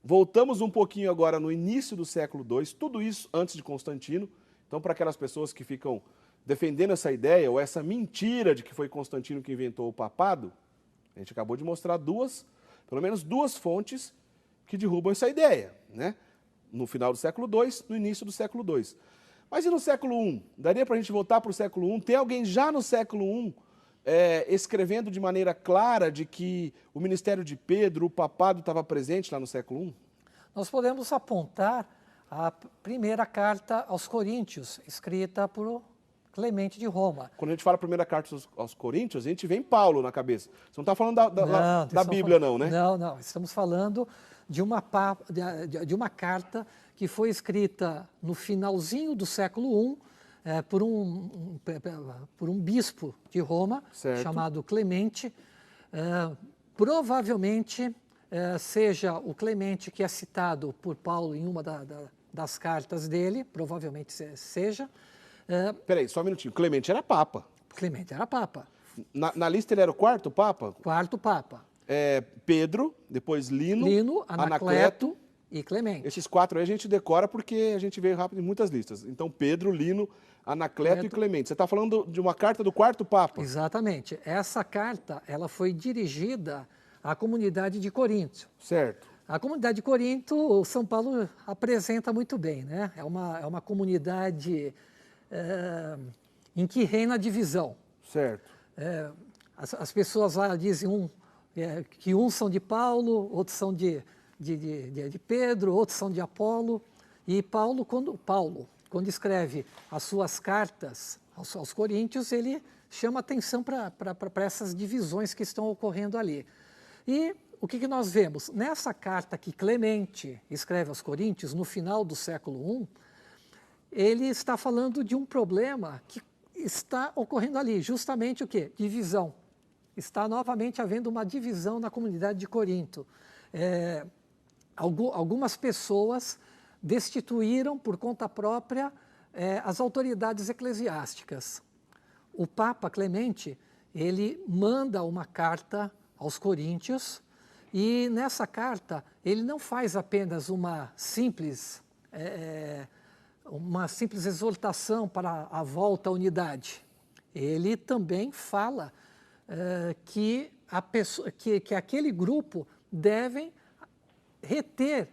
voltamos um pouquinho agora no início do século II, tudo isso antes de Constantino. Então, para aquelas pessoas que ficam defendendo essa ideia, ou essa mentira de que foi Constantino que inventou o papado, a gente acabou de mostrar pelo menos duas fontes que derrubam essa ideia, né? No final do século II, no início do século II. Mas e no século I? Daria para a gente voltar para o século I? Tem alguém já no século I escrevendo de maneira clara de que o ministério de Pedro, o papado, estava presente lá no século I? Nós podemos apontar a primeira carta aos Coríntios, escrita por Clemente de Roma. Quando a gente fala primeira carta aos Coríntios, a gente vem Paulo na cabeça. Você não está falando da Bíblia, não, né? Não. Estamos falando de uma carta que foi escrita no finalzinho do século I, por um bispo de Roma, certo, chamado Clemente. Provavelmente seja o Clemente que é citado por Paulo em uma das cartas dele, provavelmente seja. Peraí, só um minutinho. Clemente era papa. Clemente era papa. Na lista ele era o quarto papa? Quarto papa. Pedro, depois Lino, Anacleto e Clemente. Esses 4 aí a gente decora porque a gente veio rápido em muitas listas. Então, Pedro, Lino, Anacleto e Clemente. Você está falando de uma carta do quarto papa? Exatamente. Essa carta ela foi dirigida à comunidade de Corinto. Certo. A comunidade de Corinto, o São Paulo apresenta muito bem, né? É uma comunidade em que reina a divisão. Certo. As pessoas lá dizem que uns são de Paulo, outros são de Pedro, outros são de Apolo. E Paulo, quando escreve as suas cartas aos Coríntios, ele chama atenção para essas divisões que estão ocorrendo ali. E o que nós vemos? Nessa carta que Clemente escreve aos Coríntios, no final do século I, ele está falando de um problema que está ocorrendo ali? Justamente o quê? Divisão. Está novamente havendo uma divisão na comunidade de Corinto. Algumas pessoas destituíram por conta própria as autoridades eclesiásticas. O Papa Clemente, ele manda uma carta aos coríntios e nessa carta ele não faz apenas uma simples exortação para a volta à unidade. Ele também fala que aquele grupo deve reter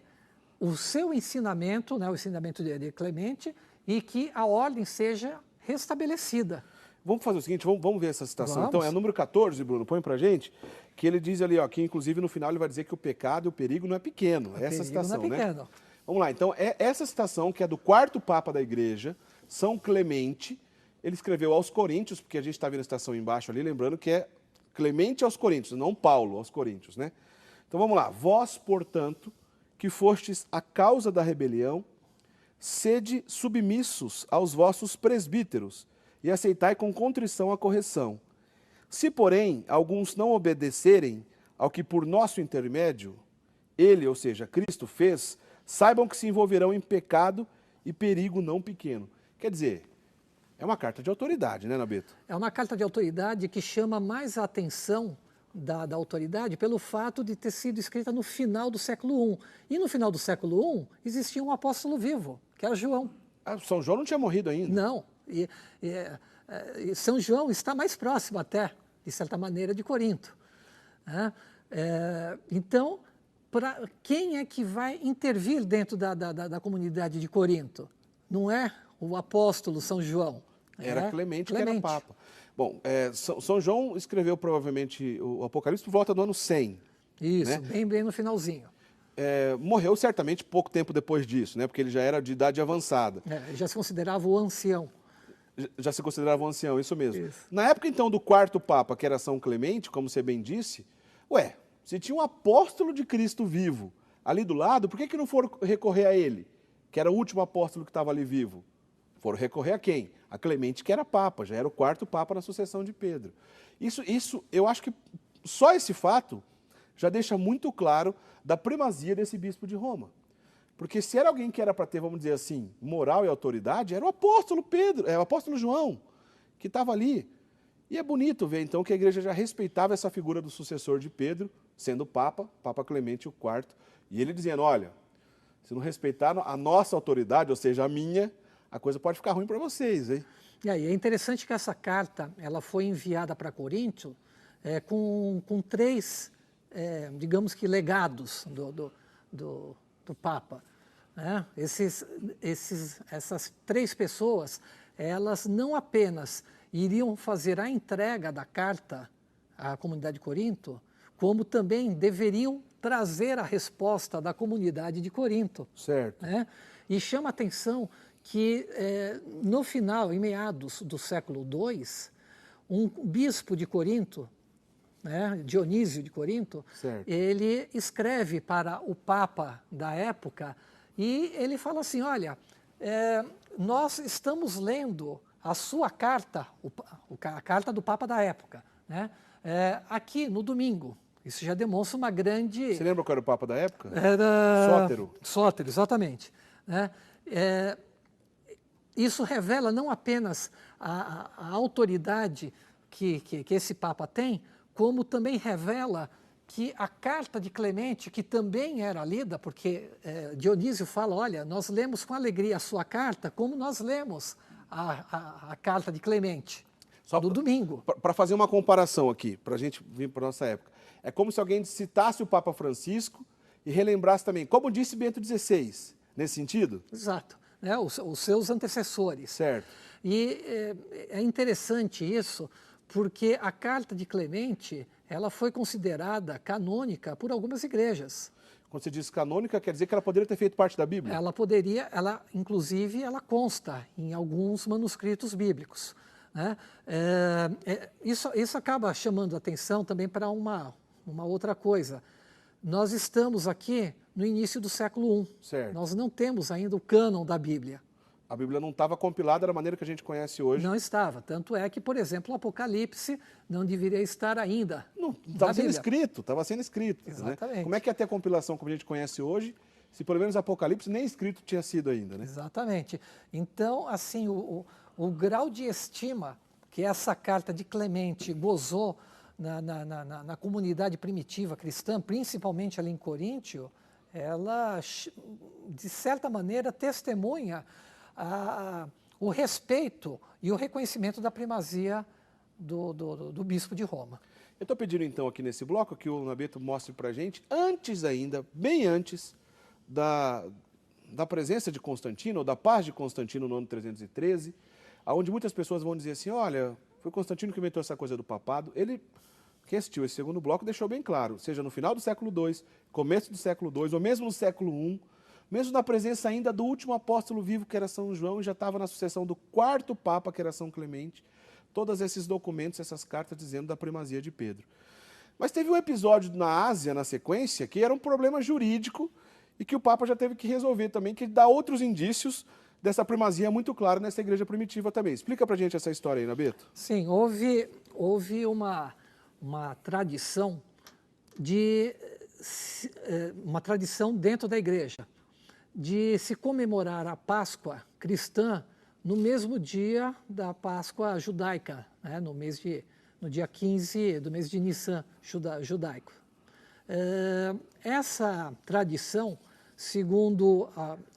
o seu ensinamento, né, o ensinamento de Clemente, e que a ordem seja restabelecida. Vamos fazer o seguinte, vamos ver essa citação. Vamos. Então, é número 14, Bruno, põe pra gente, que ele diz ali, ó, que inclusive no final ele vai dizer que o pecado e o perigo não é pequeno. É essa citação, não é pequeno. Né? Vamos lá, então, essa citação, que é do quarto Papa da Igreja, São Clemente, ele escreveu aos Coríntios, porque a gente está vendo a citação embaixo ali, lembrando que é Clemente aos Coríntios, não Paulo aos Coríntios, né? Então, vamos lá. Vós, portanto, que fostes a causa da rebelião, sede submissos aos vossos presbíteros e aceitai com contrição a correção. Se, porém, alguns não obedecerem ao que por nosso intermédio ele, ou seja, Cristo, fez, saibam que se envolverão em pecado e perigo não pequeno. Quer dizer, é uma carta de autoridade, né, Nabeto? É uma carta de autoridade que chama mais a atenção da autoridade pelo fato de ter sido escrita no final do século I. E no final do século I existia um apóstolo vivo, que era João. Ah, São João não tinha morrido ainda? Não. E São João está mais próximo até, de certa maneira, de Corinto. Então, quem é que vai intervir dentro da comunidade de Corinto? Não é o apóstolo São João. Era Clemente, que era Papa. Bom, São João escreveu provavelmente o Apocalipse por volta do ano 100. Isso, né? bem no finalzinho. Morreu certamente pouco tempo depois disso, né? Porque ele já era de idade avançada. Já se considerava o ancião. Já se considerava um ancião, isso mesmo. Isso. Na época, então, do quarto Papa, que era São Clemente, como você bem disse, se tinha um apóstolo de Cristo vivo ali do lado, por que não foram recorrer a ele, que era o último apóstolo que estava ali vivo? Foram recorrer a quem? A Clemente, que era Papa, já era o quarto Papa na sucessão de Pedro. Isso, eu acho que só esse fato já deixa muito claro da primazia desse bispo de Roma. Porque se era alguém que era para ter, vamos dizer assim, moral e autoridade, era o apóstolo Pedro, o apóstolo João, que estava ali. E é bonito ver, então, que a igreja já respeitava essa figura do sucessor de Pedro, sendo Papa Clemente IV, e ele dizendo, olha, se não respeitar a nossa autoridade, ou seja, a minha, a coisa pode ficar ruim para vocês, hein? E aí, é interessante que essa carta ela foi enviada para Corinto com três, digamos que, legados do Papa. Né? Essas três pessoas, elas não apenas iriam fazer a entrega da carta à comunidade de Corinto, como também deveriam trazer a resposta da comunidade de Corinto. Certo. Né? E chama a atenção que no final, em meados do século II, um bispo de Corinto, né, Dionísio de Corinto, certo, ele escreve para o Papa da época e ele fala assim, olha, nós estamos lendo a sua carta, a carta do Papa da época, né, aqui no domingo. Isso já demonstra uma grande... Você lembra qual era o Papa da época? Era... Sótero. Sótero, exatamente. Né? Isso revela não apenas a autoridade que esse Papa tem, como também revela que a carta de Clemente, que também era lida, porque Dionísio fala, olha, nós lemos com alegria a sua carta, como nós lemos a carta de Clemente, só do domingo. Para fazer uma comparação aqui, para a gente vir para a nossa época, é como se alguém citasse o Papa Francisco e relembrasse também, como disse Bento XVI, nesse sentido? Exato. Né, os seus antecessores. Certo. E é interessante isso, porque a carta de Clemente, ela foi considerada canônica por algumas igrejas. Quando você diz canônica, quer dizer que ela poderia ter feito parte da Bíblia? Ela poderia, inclusive, ela consta em alguns manuscritos bíblicos. Né? Isso acaba chamando a atenção também para uma outra coisa. Nós estamos aqui no início do século I. Certo. Nós não temos ainda o cânon da Bíblia. A Bíblia não estava compilada da maneira que a gente conhece hoje. Não estava. Tanto é que, por exemplo, o Apocalipse não deveria estar ainda. Não estava sendo escrito, estava sendo escrito. Exatamente. Né? Como é que ia ter a compilação como a gente conhece hoje, se pelo menos Apocalipse nem escrito tinha sido ainda, né? Exatamente. Então, assim, o grau de estima que essa carta de Clemente gozou na comunidade primitiva cristã, principalmente ali em Coríntio, ela, de certa maneira, testemunha o respeito e o reconhecimento da primazia do bispo de Roma. Eu estou pedindo então aqui nesse bloco que o Nabeto mostre para a gente, antes ainda, bem antes da presença de Constantino, ou da paz de Constantino no ano 313, onde muitas pessoas vão dizer assim, olha, foi Constantino que inventou essa coisa do papado. Ele, quem assistiu esse segundo bloco, deixou bem claro, seja no final do século II, começo do século II, ou mesmo no século I, mesmo na presença ainda do último apóstolo vivo, que era São João, e já estava na sucessão do quarto Papa, que era São Clemente, todos esses documentos, essas cartas dizendo da primazia de Pedro. Mas teve um episódio na Ásia, na sequência, que era um problema jurídico e que o Papa já teve que resolver também, que dá outros indícios dessa primazia muito clara nessa igreja primitiva também. Explica pra gente essa história aí, Nabeto. Sim, houve uma tradição uma tradição dentro da igreja de se comemorar a Páscoa cristã no mesmo dia da Páscoa judaica, né, no dia 15 do mês de Nissan judaico. Essa tradição, segundo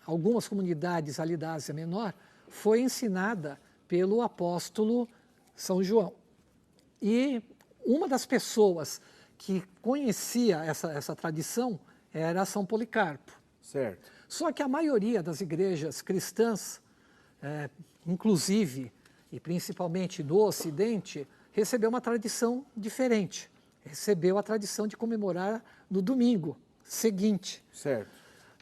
algumas comunidades ali da Ásia Menor, foi ensinada pelo apóstolo São João. E uma das pessoas que conhecia essa tradição era São Policarpo. Certo. Só que a maioria das igrejas cristãs, inclusive e principalmente no Ocidente, recebeu uma tradição diferente. Recebeu a tradição de comemorar no domingo seguinte. Certo.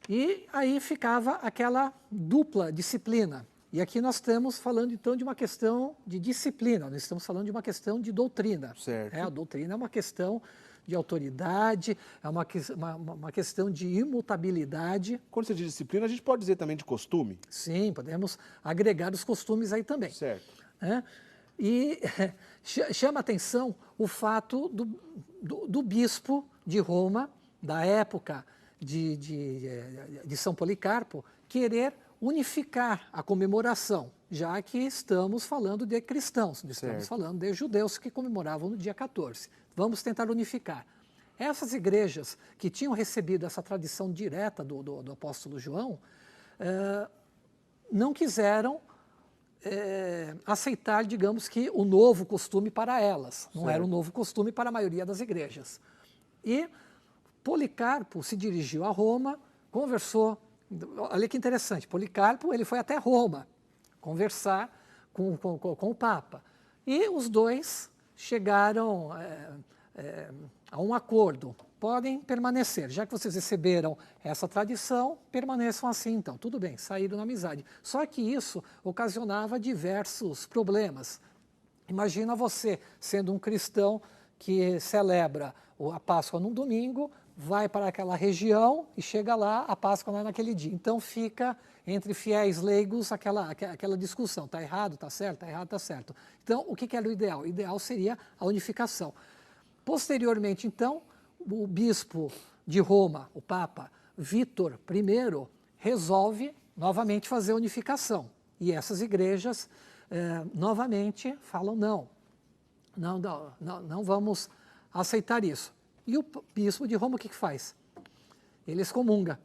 E aí ficava aquela dupla disciplina. E aqui nós estamos falando, então, de uma questão de disciplina, nós estamos falando de uma questão de doutrina. Certo. A doutrina é uma questão de autoridade, é uma questão de imutabilidade. Quando você diz disciplina, a gente pode dizer também de costume? Sim, podemos agregar os costumes aí também. Certo. E chama atenção o fato do bispo de Roma, da época de São Policarpo, querer unificar a comemoração, já que estamos falando de cristãos, estamos falando de judeus que comemoravam no dia 14. Vamos tentar unificar. Essas igrejas que tinham recebido essa tradição direta do apóstolo João, não quiseram aceitar, digamos que, o novo costume para elas. Não era um novo costume para a maioria das igrejas. E Policarpo se dirigiu a Roma, conversou. Olha que interessante, Policarpo ele foi até Roma conversar com o Papa. E os dois chegaram a um acordo. Podem permanecer, já que vocês receberam essa tradição, permaneçam assim então. Tudo bem, saíram na amizade. Só que isso ocasionava diversos problemas. Imagina você sendo um cristão que celebra a Páscoa num domingo, vai para aquela região e chega lá, a Páscoa não é naquele dia. Então fica entre fiéis leigos aquela discussão, está errado, está certo, está errado, está certo. Então o que era o ideal? O ideal seria a unificação. Posteriormente, então, o bispo de Roma, o Papa Vítor I, resolve novamente fazer a unificação. E essas igrejas novamente falam não vamos aceitar isso. E o bispo de Roma o que faz? Ele excomunga.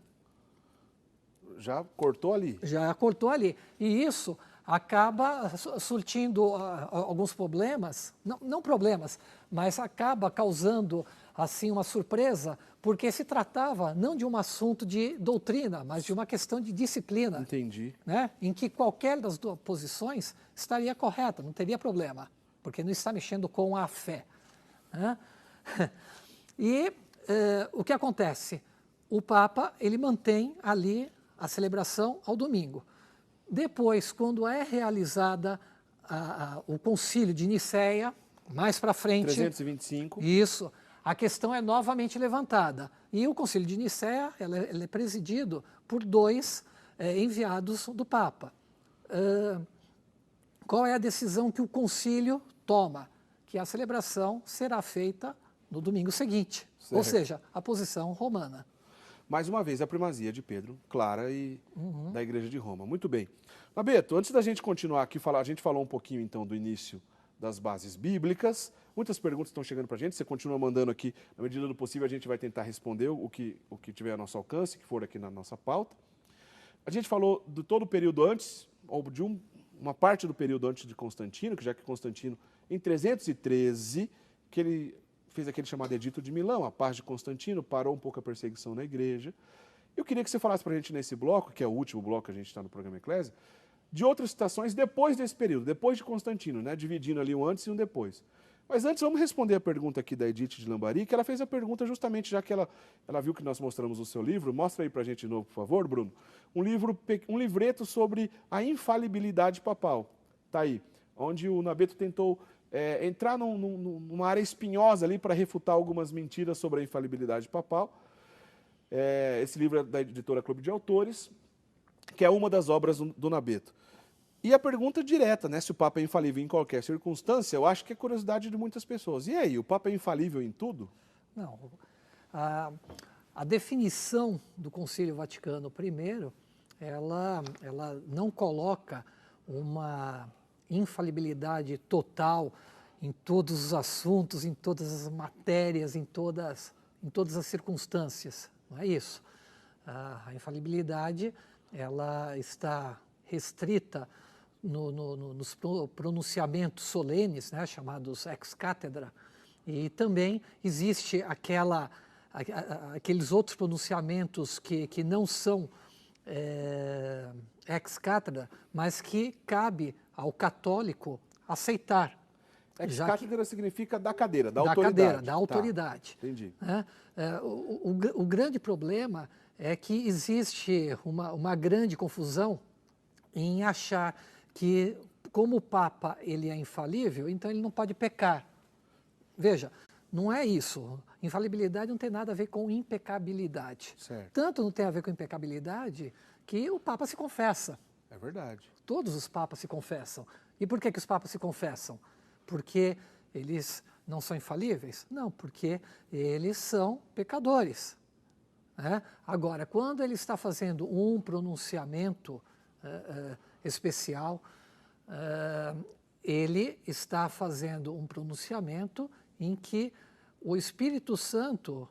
Já cortou ali. Já cortou ali. E isso acaba surtindo alguns problemas, não problemas, mas acaba causando assim uma surpresa, porque se tratava não de um assunto de doutrina, mas de uma questão de disciplina. Entendi. Né? Em que qualquer das duas posições estaria correta, não teria problema, porque não está mexendo com a fé. Né? E o que acontece? O Papa ele mantém ali a celebração ao domingo. Depois, quando é realizada o concílio de Nicéia, mais para frente... 325. Isso, a questão é novamente levantada. E o concílio de Nicéia ele é presidido por dois enviados do Papa. qual é a decisão que o concílio toma? Que a celebração será feita no domingo seguinte, ou seja, a posição romana. Mais uma vez, a primazia de Pedro, clara, e da Igreja de Roma. Muito bem. Nabeto, antes da gente continuar aqui, a gente falou um pouquinho, então, do início das bases bíblicas. Muitas perguntas estão chegando para a gente, você continua mandando aqui, na medida do possível, a gente vai tentar responder o que tiver a nosso alcance, que for aqui na nossa pauta. A gente falou de todo o período antes, ou de uma parte do período antes de Constantino, que já que Constantino, em 313, que ele fez aquele chamado Edito de Milão, a paz de Constantino, parou um pouco a perseguição na igreja. Eu queria que você falasse para a gente nesse bloco, que é o último bloco que a gente está no programa Eclésia, de outras citações depois desse período, depois de Constantino, né, dividindo ali um antes e um depois. Mas antes, vamos responder a pergunta aqui da Edith de Lambari, que ela fez a pergunta justamente, já que ela viu que nós mostramos o seu livro. Mostra aí para a gente de novo, por favor, Bruno. Um livreto sobre a infalibilidade papal. Está aí, onde o Nabeto tentou entrar numa área espinhosa ali para refutar algumas mentiras sobre a infalibilidade papal. Esse livro é da editora Clube de Autores, que é uma das obras do Nabeto. E a pergunta direta, né, se o Papa é infalível em qualquer circunstância, eu acho que é curiosidade de muitas pessoas. E aí, o Papa é infalível em tudo? Não. A definição do Concílio Vaticano I, ela não coloca uma infalibilidade total em todos os assuntos, em todas as matérias, em todas as circunstâncias. Não é isso. A infalibilidade, ela está restrita nos pronunciamentos solenes, né, chamados ex cátedra, e também existe aqueles outros pronunciamentos que não são ex cátedra, mas que cabe ao católico aceitar. Ex cátedra significa da cadeira, da autoridade. Da cadeira, da autoridade. Tá, entendi. O grande problema é que existe uma grande confusão em achar que, como o Papa ele é infalível, então ele não pode pecar. Veja, não é isso. Infalibilidade não tem nada a ver com impecabilidade. Certo. Tanto não tem a ver com impecabilidade que o Papa se confessa. É verdade. Todos os papas se confessam. E por que os papas se confessam? Porque eles não são infalíveis? Não, porque eles são pecadores. Agora, quando ele está fazendo um pronunciamento especial, ele está fazendo um pronunciamento em que o Espírito Santo,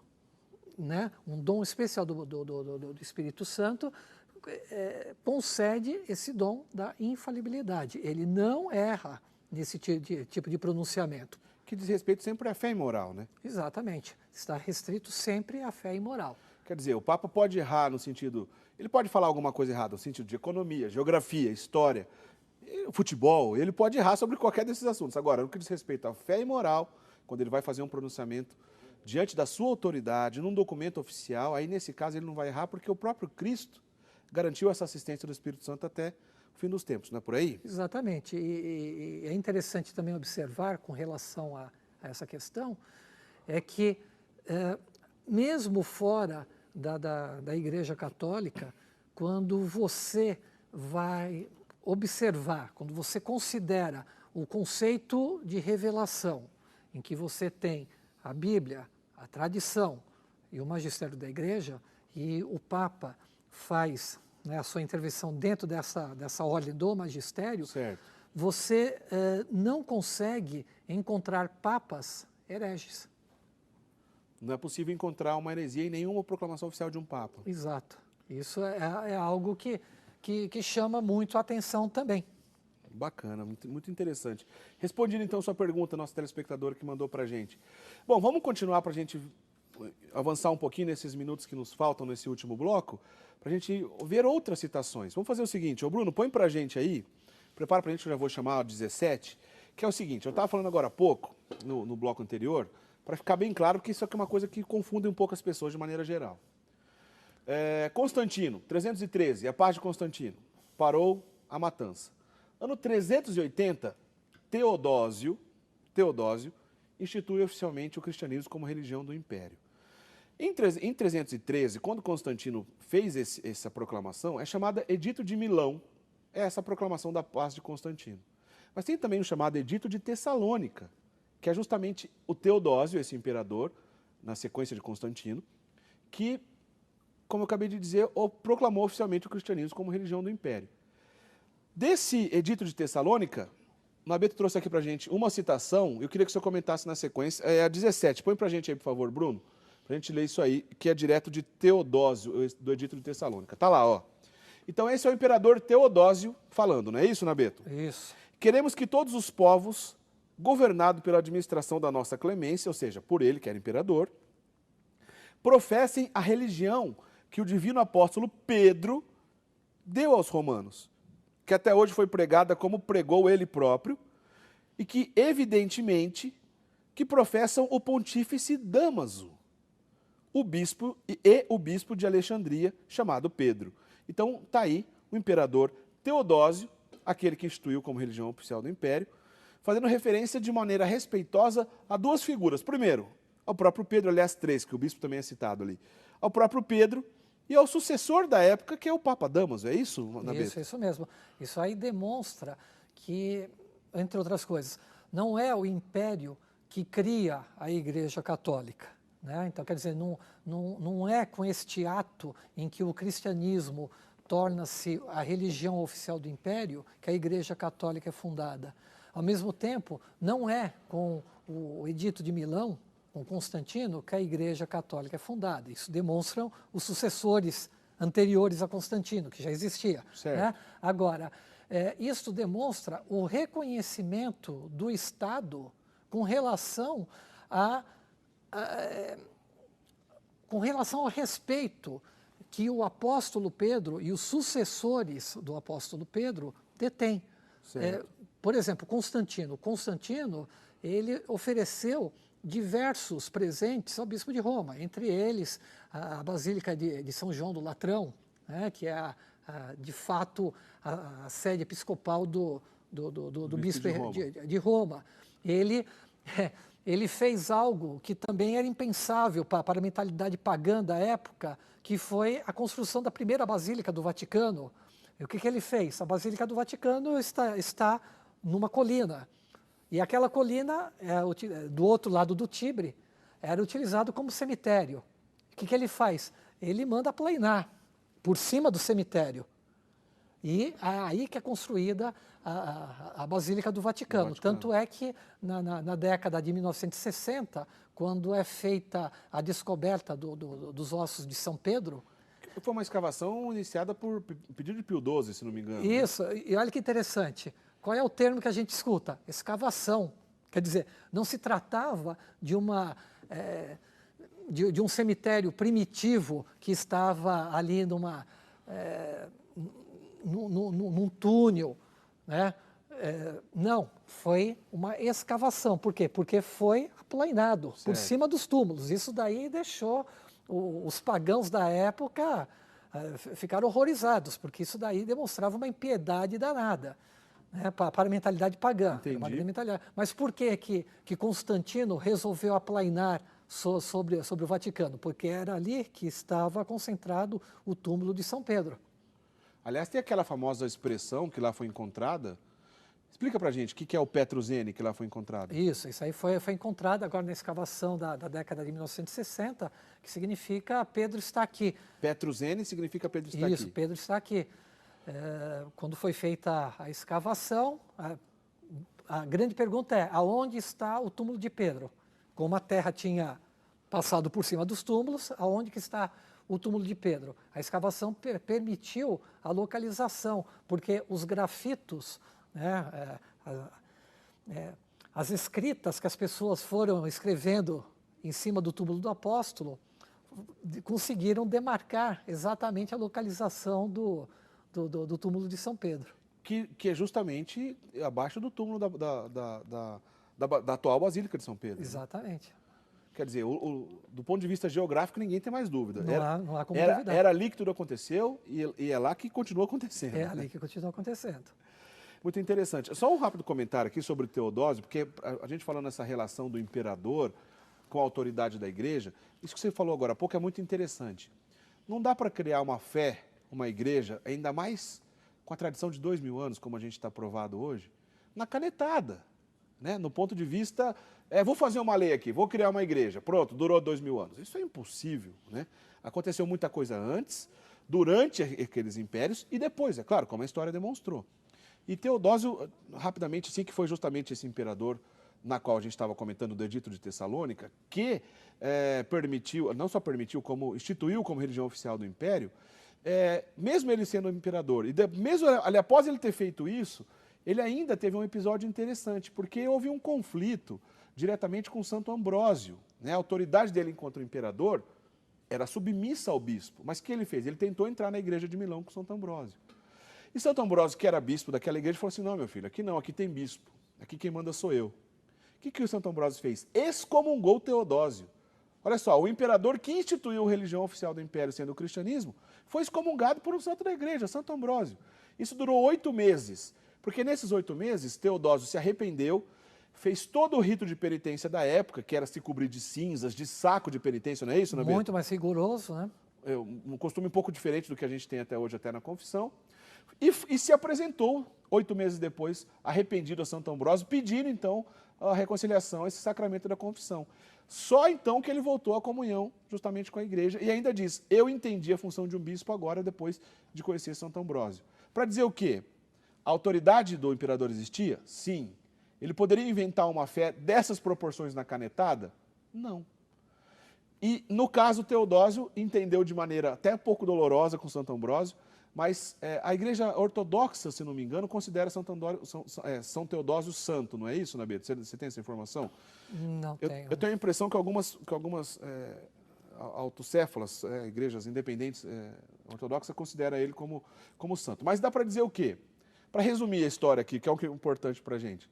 né, um dom especial do Espírito Santo, concede esse dom da infalibilidade. Ele não erra nesse tipo de pronunciamento. Que diz respeito sempre à fé e moral, né? Exatamente. Está restrito sempre à fé e moral. Quer dizer, o Papa pode errar no sentido... Ele pode falar alguma coisa errada no sentido de economia, geografia, história, futebol. Ele pode errar sobre qualquer desses assuntos. Agora, no que diz respeito à fé e moral, quando ele vai fazer um pronunciamento diante da sua autoridade, num documento oficial, aí nesse caso ele não vai errar porque o próprio Cristo garantiu essa assistência do Espírito Santo até o fim dos tempos, não é por aí? Exatamente. E é interessante também observar com relação a essa questão, é que mesmo fora da Igreja Católica, quando você vai observar, quando você considera o conceito de revelação, em que você tem a Bíblia, a tradição e o magistério da Igreja, e o Papa faz, né, a sua intervenção dentro dessa ordem do magistério, certo, você não consegue encontrar papas hereges. Não é possível encontrar uma heresia em nenhuma proclamação oficial de um Papa. Exato. Isso é algo que chama muito a atenção também. Bacana, muito interessante. Respondendo então sua pergunta, nosso telespectador que mandou para a gente. Bom, vamos continuar para a gente avançar um pouquinho nesses minutos que nos faltam nesse último bloco, para a gente ver outras citações. Vamos fazer o seguinte, ô Bruno, põe para a gente aí, prepara para a gente, eu já vou chamar a 17, que é o seguinte, eu estava falando agora há pouco, no bloco anterior, para ficar bem claro que isso aqui é uma coisa que confunde um pouco as pessoas de maneira geral. Constantino, 313, a paz de Constantino, parou a matança. Ano 380, Teodósio institui oficialmente o cristianismo como religião do império. Em 313, quando Constantino fez essa proclamação, é chamada Edito de Milão, é essa proclamação da paz de Constantino. Mas tem também o chamado Edito de Tessalônica, que é justamente o Teodósio, esse imperador, na sequência de Constantino, que, como eu acabei de dizer, proclamou oficialmente o cristianismo como religião do império. Desse Edito de Tessalônica, o Nabeto trouxe aqui pra gente uma citação, eu queria que o senhor comentasse na sequência, é a 17. Põe pra gente aí, por favor, Bruno, pra gente ler isso aí, que é direto de Teodósio, do Edito de Tessalônica. Tá lá, ó. Então esse é o imperador Teodósio falando, não é isso, Nabeto? Isso. Queremos que todos os povos, governados pela administração da nossa clemência, ou seja, por ele, que era imperador, professem a religião que o divino apóstolo Pedro deu aos romanos, que até hoje foi pregada como pregou ele próprio, e que, evidentemente, que professam o pontífice Dámaso, o bispo de Alexandria, chamado Pedro. Então, está aí o imperador Teodósio, aquele que instituiu como religião oficial do império, fazendo referência de maneira respeitosa a duas figuras. Primeiro, ao próprio Pedro, aliás, três, que o bispo também é citado ali. Ao próprio Pedro e ao sucessor da época, que é o Papa Dámaso, é isso, Nabeto? Isso mesmo. Isso aí demonstra que, entre outras coisas, não é o império que cria a Igreja Católica, né? Então, quer dizer, não é com este ato em que o cristianismo torna-se a religião oficial do império que a Igreja Católica é fundada. Ao mesmo tempo, não é com o Edito de Milão, com Constantino, que a Igreja Católica é fundada. Isso demonstram os sucessores anteriores a Constantino, que já existia. Né? Agora, isso demonstra o reconhecimento do Estado com relação ao respeito que o apóstolo Pedro e os sucessores do apóstolo Pedro detêm. Por exemplo, Constantino. Constantino, ele ofereceu diversos presentes ao bispo de Roma, entre eles a Basílica de São João do Latrão, né, que é, de fato, a sede episcopal do bispo de Roma. Ele fez algo que também era impensável para a mentalidade pagã da época, que foi a construção da primeira Basílica do Vaticano. E o que ele fez? A Basílica do Vaticano está numa colina. E aquela colina, do outro lado do Tibre, era utilizado como cemitério. O que ele faz? Ele manda aplainar por cima do cemitério. E aí que é construída a Basílica do Vaticano. Tanto é que na década de 1960, quando é feita a descoberta dos ossos de São Pedro... Foi uma escavação iniciada por pedido de Pio XII, se não me engano. Isso, e olha que interessante. Qual é o termo que a gente escuta? Escavação. Quer dizer, não se tratava de um cemitério primitivo que estava ali num túnel, né? Não, foi uma escavação. Por quê? Porque foi aplainado por cima dos túmulos. Isso daí deixou os pagãos da época ficaram horrorizados, porque isso daí demonstrava uma impiedade danada, né, para a mentalidade pagã. Mas por que Constantino resolveu aplainar sobre o Vaticano? Porque era ali que estava concentrado o túmulo de São Pedro. Aliás, tem aquela famosa expressão que lá foi encontrada. Explica pra gente o que é o Petruzene que lá foi encontrado. Isso aí foi encontrado agora na escavação da década de 1960, que significa Pedro está aqui. Petruzene significa Pedro está aqui. Isso, Pedro está aqui. Quando foi feita a escavação, a grande pergunta é, aonde está o túmulo de Pedro? Como a terra tinha passado por cima dos túmulos, aonde que está o túmulo de Pedro? A escavação permitiu a localização, porque os grafitos, né, as escritas que as pessoas foram escrevendo em cima do túmulo do apóstolo conseguiram demarcar exatamente a localização do túmulo de São Pedro. Que é justamente abaixo do túmulo da atual Basílica de São Pedro. Exatamente. Né? Quer dizer, do ponto de vista geográfico, ninguém tem mais dúvida. Não há como duvidar. Era ali que tudo aconteceu e é lá que continua acontecendo. É ali que continua acontecendo. Muito interessante. Só um rápido comentário aqui sobre Teodósio, porque a gente falando nessa relação do imperador com a autoridade da igreja, isso que você falou agora há pouco é muito interessante. Não dá para criar uma fé, uma igreja, ainda mais com a tradição de 2000 anos, como a gente está provado hoje, na canetada, né? No ponto de vista, vou fazer uma lei aqui, vou criar uma igreja, pronto, durou 2000 anos. Isso é impossível, né? Aconteceu muita coisa antes, durante aqueles impérios e depois, é claro, como a história demonstrou. E Teodósio, rapidamente, assim, que foi justamente esse imperador na qual a gente estava comentando do Edito de Tessalônica, que permitiu, não só permitiu, como instituiu como religião oficial do império, mesmo ele sendo imperador, e mesmo ali, após ele ter feito isso, ele ainda teve um episódio interessante, porque houve um conflito diretamente com Santo Ambrósio, né? A autoridade dele enquanto imperador era submissa ao bispo, mas o que ele fez? Ele tentou entrar na igreja de Milão com Santo Ambrósio. E Santo Ambrósio, que era bispo daquela igreja, falou assim, não, meu filho, aqui não, aqui tem bispo, aqui quem manda sou eu. O que o Santo Ambrósio fez? Excomungou Teodósio. Olha só, o imperador que instituiu a religião oficial do império, sendo o cristianismo, foi excomungado por um santo da igreja, Santo Ambrósio. Isso durou 8 meses, porque nesses 8 meses, Teodósio se arrependeu, fez todo o rito de penitência da época, que era se cobrir de cinzas, de saco de penitência, não é isso, Nabeto? Muito mais rigoroso, né? Um costume um pouco diferente do que a gente tem até hoje, até na confissão. E se apresentou, 8 meses depois, arrependido a Santo Ambrósio, pedindo, então, a reconciliação, esse sacramento da confissão. Só então que ele voltou à comunhão, justamente com a igreja, e ainda diz, eu entendi a função de um bispo agora, depois de conhecer Santo Ambrósio. Para dizer o quê? A autoridade do imperador existia? Sim. Ele poderia inventar uma fé dessas proporções na canetada? Não. E, no caso, Teodósio entendeu de maneira até um pouco dolorosa com Santo Ambrósio, mas a igreja ortodoxa, se não me engano, considera São Teodósio santo, não é isso, Nabeto? Você tem essa informação? Não tenho. Eu tenho a impressão que algumas autocéfalas, igrejas independentes ortodoxas, consideram ele como santo. Mas dá para dizer o quê? Para resumir a história aqui, que é o que é importante para a gente,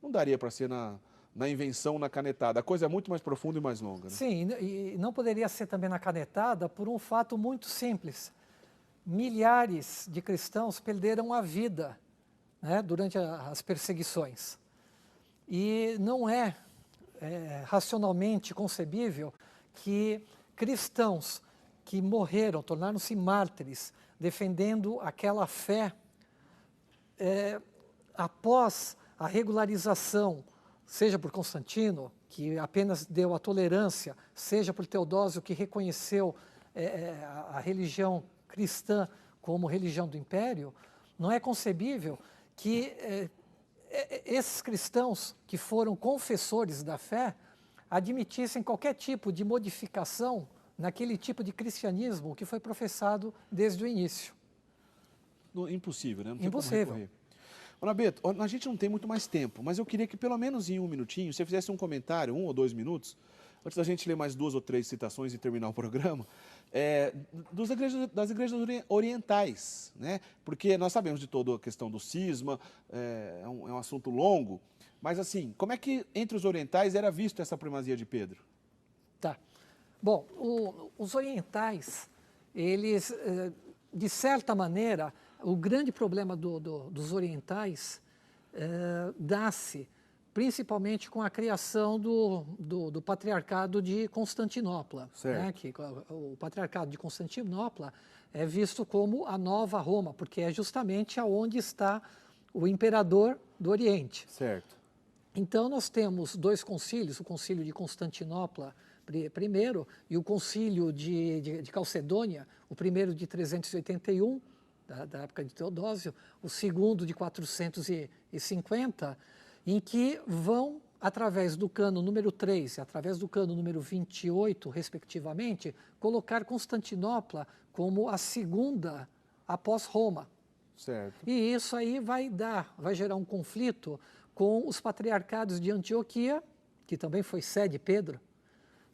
não daria para ser na invenção, na canetada. A coisa é muito mais profunda e mais longa. Né? Sim, e não poderia ser também na canetada por um fato muito simples. Milhares de cristãos perderam a vida, né, durante as perseguições. E não é racionalmente concebível que cristãos que morreram, tornaram-se mártires, defendendo aquela fé, após a regularização, seja por Constantino, que apenas deu a tolerância, seja por Teodósio, que reconheceu a religião cristã como religião do império, não é concebível que esses cristãos que foram confessores da fé admitissem qualquer tipo de modificação naquele tipo de cristianismo que foi professado desde o início. Impossível, né? Não Impossível. Nabeto, a gente não tem muito mais tempo, mas eu queria que pelo menos em 1 minutinho, você fizesse um comentário, 1 ou 2 minutos, antes da gente ler mais 2 ou 3 citações e terminar o programa, das igrejas orientais, né? Porque nós sabemos de toda a questão do cisma, é um assunto longo, mas assim, como é que entre os orientais era visto essa primazia de Pedro? Tá. Bom, os orientais, eles, de certa maneira, o grande problema dos orientais dá-se principalmente com a criação do Patriarcado de Constantinopla. Né? Que o Patriarcado de Constantinopla é visto como a nova Roma, porque é justamente aonde está o imperador do Oriente. Certo. Então, nós temos 2 concílios, o concílio de Constantinopla primeiro e o concílio de Calcedônia, o primeiro de 381, da época de Teodósio, o segundo de 450, em que vão, através do cano número 3 e através do cano número 28, respectivamente, colocar Constantinopla como a segunda após Roma. Certo. E isso aí vai gerar um conflito com os patriarcados de Antioquia, que também foi sede de Pedro,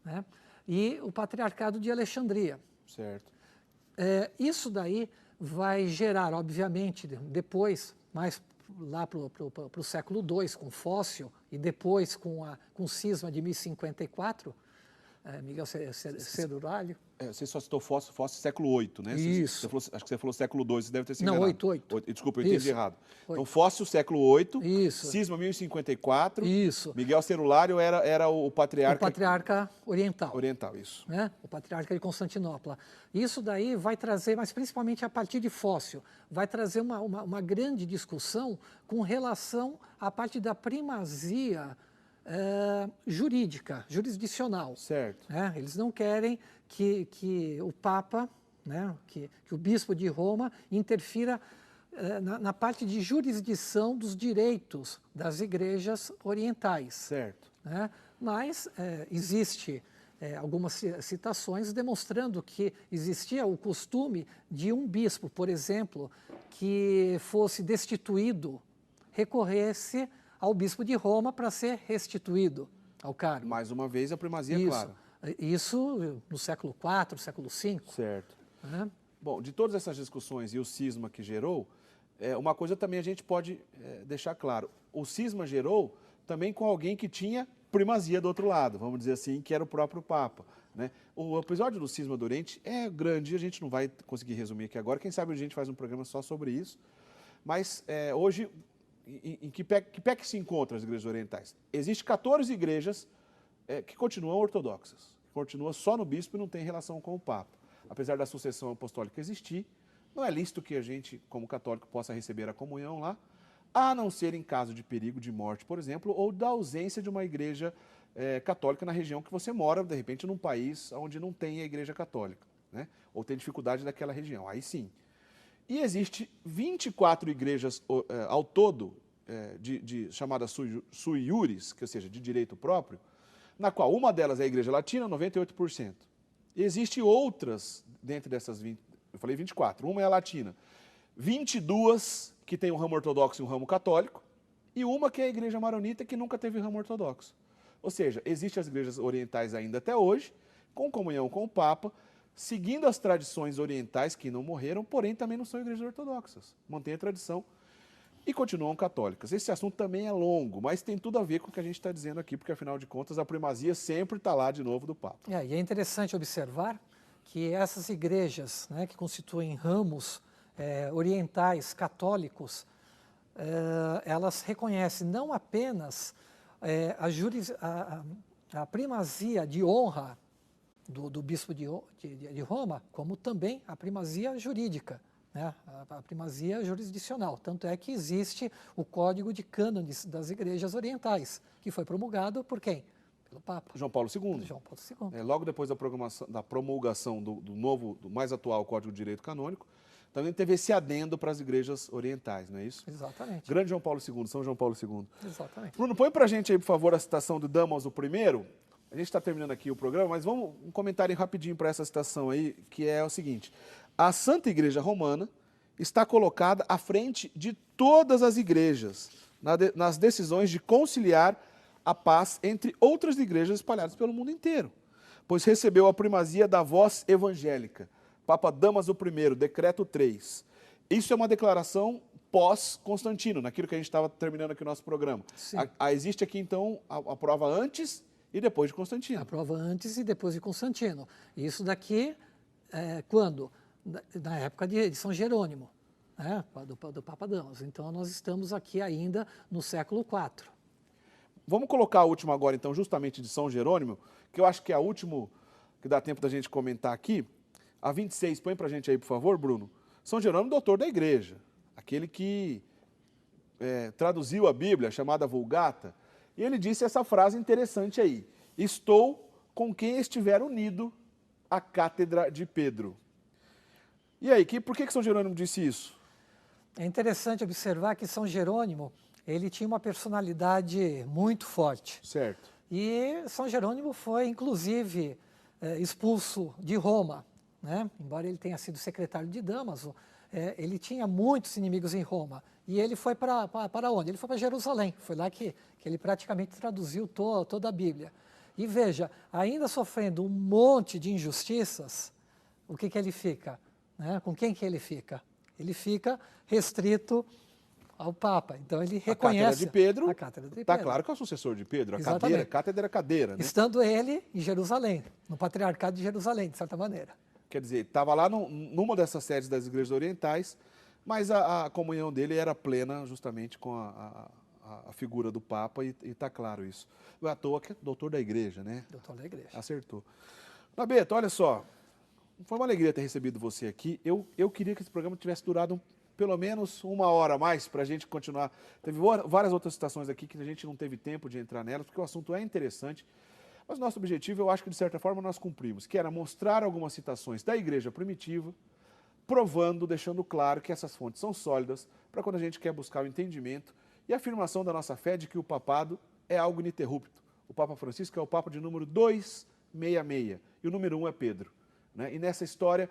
né? E o patriarcado de Alexandria. Certo. Isso daí vai gerar, obviamente, depois, mais lá para o século II, com Fócio, e depois com o cisma de 1054, Miguel Cerulálio. Você só citou Fosse século VIII, né? Isso. Acho que você falou século II, você deve ter se Não, enganado. 8. Desculpa, eu entendi errado. 8. Então, Fosse século VIII, Isso. Cisma 1054, Isso. Miguel Cerulálio era o patriarca... O patriarca oriental. Oriental, isso. Né? O patriarca de Constantinopla. Isso daí vai trazer, mas principalmente a partir de Fócio, vai trazer uma grande discussão com relação à parte da primazia jurídica, jurisdicional. Certo. Né? Eles não querem que o Papa, né, que o bispo de Roma interfira na parte de jurisdição dos direitos das igrejas orientais. Certo. Né? Mas existe algumas citações demonstrando que existia o costume de um bispo, por exemplo, que fosse destituído, recorresse ao bispo de Roma para ser restituído ao cargo. Mais uma vez, a primazia, claro. Isso no século IV, século V. Certo. Né? Bom, de todas essas discussões e o cisma que gerou, uma coisa também a gente pode deixar claro. O cisma gerou também com alguém que tinha primazia do outro lado, vamos dizer assim, que era o próprio Papa. Né? O episódio do cisma do Oriente é grande, a gente não vai conseguir resumir aqui agora, quem sabe a gente faz um programa só sobre isso. Mas hoje, em que pé que se encontram as igrejas orientais? Existem 14 igrejas que continuam ortodoxas, que continuam só no bispo e não tem relação com o Papa. Apesar da sucessão apostólica existir, não é lícito que a gente, como católico, possa receber a comunhão lá, a não ser em caso de perigo de morte, por exemplo, ou da ausência de uma igreja católica na região que você mora, de repente num país onde não tem a igreja católica, né? Ou tem dificuldade daquela região, aí sim. E existe 24 igrejas ao todo, chamadas sui iuris, que, ou seja, de direito próprio, na qual uma delas é a igreja latina, 98%. Existem outras, dentro dessas 20, eu falei 24, uma é a latina, 22 que tem um ramo ortodoxo e um ramo católico, e uma que é a igreja maronita, que nunca teve ramo ortodoxo. Ou seja, existem as igrejas orientais ainda até hoje, com comunhão com o Papa, seguindo as tradições orientais que não morreram, porém também não são igrejas ortodoxas. Mantém a tradição e continuam católicas. Esse assunto também é longo, mas tem tudo a ver com o que a gente está dizendo aqui, porque afinal de contas a primazia sempre está lá de novo do Papa. E é interessante observar que essas igrejas, né, que constituem ramos orientais católicos, elas reconhecem não apenas a primazia de honra do bispo de Roma, como também a primazia jurídica, né? A primazia jurisdicional. Tanto é que existe o Código de Cânones das Igrejas Orientais, que foi promulgado por quem? Pelo Papa. João Paulo II. João Paulo II. Logo depois da promulgação do mais atual Código de Direito Canônico, também teve esse adendo para as igrejas orientais, não é isso? Exatamente. Grande João Paulo II, São João Paulo II. Exatamente. Bruno, põe para a gente aí, por favor, a citação do Damaso I. A gente está terminando aqui o programa, mas vamos um comentário rapidinho para essa citação aí, que é o seguinte. A Santa Igreja Romana está colocada à frente de todas as igrejas nas decisões de conciliar a paz entre outras igrejas espalhadas pelo mundo inteiro, pois recebeu a primazia da voz evangélica. Papa Damaso I, Decreto 3. Isso é uma declaração pós-Constantino, naquilo que a gente estava terminando aqui o nosso programa. Existe aqui, então, a prova antes e depois de Constantino. A prova antes e depois de Constantino. Isso daqui, quando? Na época de São Jerônimo, né? do Papa Damaso. Então, nós estamos aqui ainda no século IV. Vamos colocar a última agora, então, justamente de São Jerônimo, que eu acho que é a última que dá tempo da gente comentar aqui. A 26, põe para a gente aí, por favor, Bruno. São Jerônimo, doutor da igreja, aquele que traduziu a Bíblia, chamada Vulgata, e ele disse essa frase interessante aí: estou com quem estiver unido à cátedra de Pedro. E aí, por que São Jerônimo disse isso? É interessante observar que São Jerônimo, ele tinha uma personalidade muito forte. Certo. E São Jerônimo foi, inclusive, expulso de Roma, né? Embora ele tenha sido secretário de Damaso, ele tinha muitos inimigos em Roma. E ele foi para onde? Ele foi para Jerusalém. Foi lá que ele praticamente traduziu toda a Bíblia. E veja, ainda sofrendo um monte de injustiças, o que ele fica? Né? Com quem que ele fica? Ele fica restrito ao Papa. Então ele A Cátedra reconhece de Pedro, a Cátedra de está Pedro. claro que é o sucessor de Pedro. A Exatamente. cátedra é cadeira, né? Estando ele em Jerusalém, no Patriarcado de Jerusalém, de certa maneira. Quer dizer, estava lá numa dessas sedes das igrejas orientais, mas a comunhão dele era plena justamente com a figura do Papa, e está claro isso. Não é à toa que é doutor da igreja, né? Doutor da igreja. Acertou. Nabeto, olha só, foi uma alegria ter recebido você aqui. Eu queria que esse programa tivesse durado pelo menos 1 hora a mais para a gente continuar. Teve várias outras citações aqui que a gente não teve tempo de entrar nelas, porque o assunto é interessante. Mas nosso objetivo, eu acho que de certa forma nós cumprimos, que era mostrar algumas citações da igreja primitiva, provando, deixando claro que essas fontes são sólidas para quando a gente quer buscar o entendimento e a afirmação da nossa fé de que o papado é algo ininterrupto. O Papa Francisco é o Papa de número 266 e o número 1 é Pedro, né? E nessa história,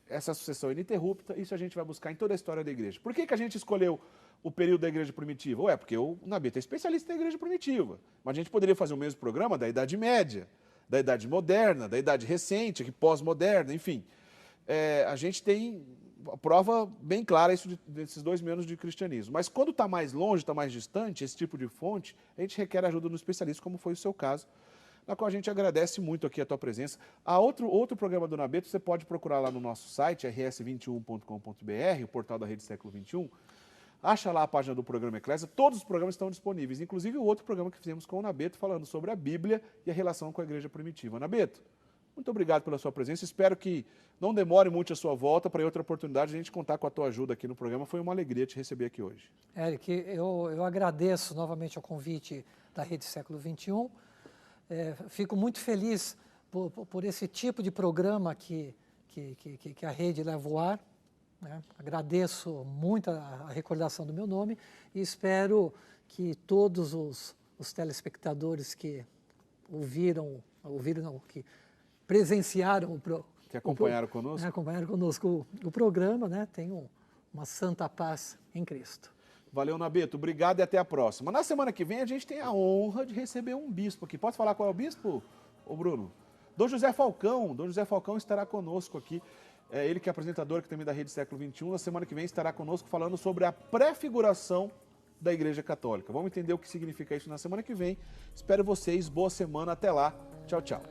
essa sucessão é ininterrupta, isso a gente vai buscar em toda a história da igreja. Por que a gente escolheu o período da igreja primitiva? Ué, porque o Nabeto é especialista na igreja primitiva, mas a gente poderia fazer o mesmo programa da Idade Média, da Idade Moderna, da Idade Recente, aqui pós-moderna, enfim. A gente tem a prova bem clara desses 2 mil anos de cristianismo. Mas quando está mais longe, está mais distante, esse tipo de fonte, a gente requer ajuda do especialista, como foi o seu caso, na qual a gente agradece muito aqui a tua presença. Outro programa do Nabeto, você pode procurar lá no nosso site, rs21.com.br, o portal da Rede Século XXI. Acha lá a página do programa Eclésia, todos os programas estão disponíveis, inclusive o outro programa que fizemos com o Nabeto, falando sobre a Bíblia e a relação com a igreja primitiva. Nabeto, muito obrigado pela sua presença, espero que não demore muito a sua volta, para em outra oportunidade a gente contar com a tua ajuda aqui no programa. Foi uma alegria te receber aqui hoje. Eric, eu agradeço novamente o convite da Rede Século XXI. Fico muito feliz por esse tipo de programa que a rede leva ao ar, né? Agradeço muito a recordação do meu nome e espero que todos os telespectadores que que presenciaram que acompanharam conosco? Acompanharam conosco o programa, né? Tenham uma santa paz em Cristo. Valeu, Nabeto. Obrigado e até a próxima. Na semana que vem a gente tem a honra de receber um bispo aqui. Pode falar qual é o bispo, ô Bruno? Dom José Falcão. Dom José Falcão estará conosco aqui. Ele que é apresentador aqui também da Rede Século XXI. Na semana que vem estará conosco falando sobre a prefiguração da Igreja Católica. Vamos entender o que significa isso na semana que vem. Espero vocês. Boa semana. Até lá. Tchau, tchau.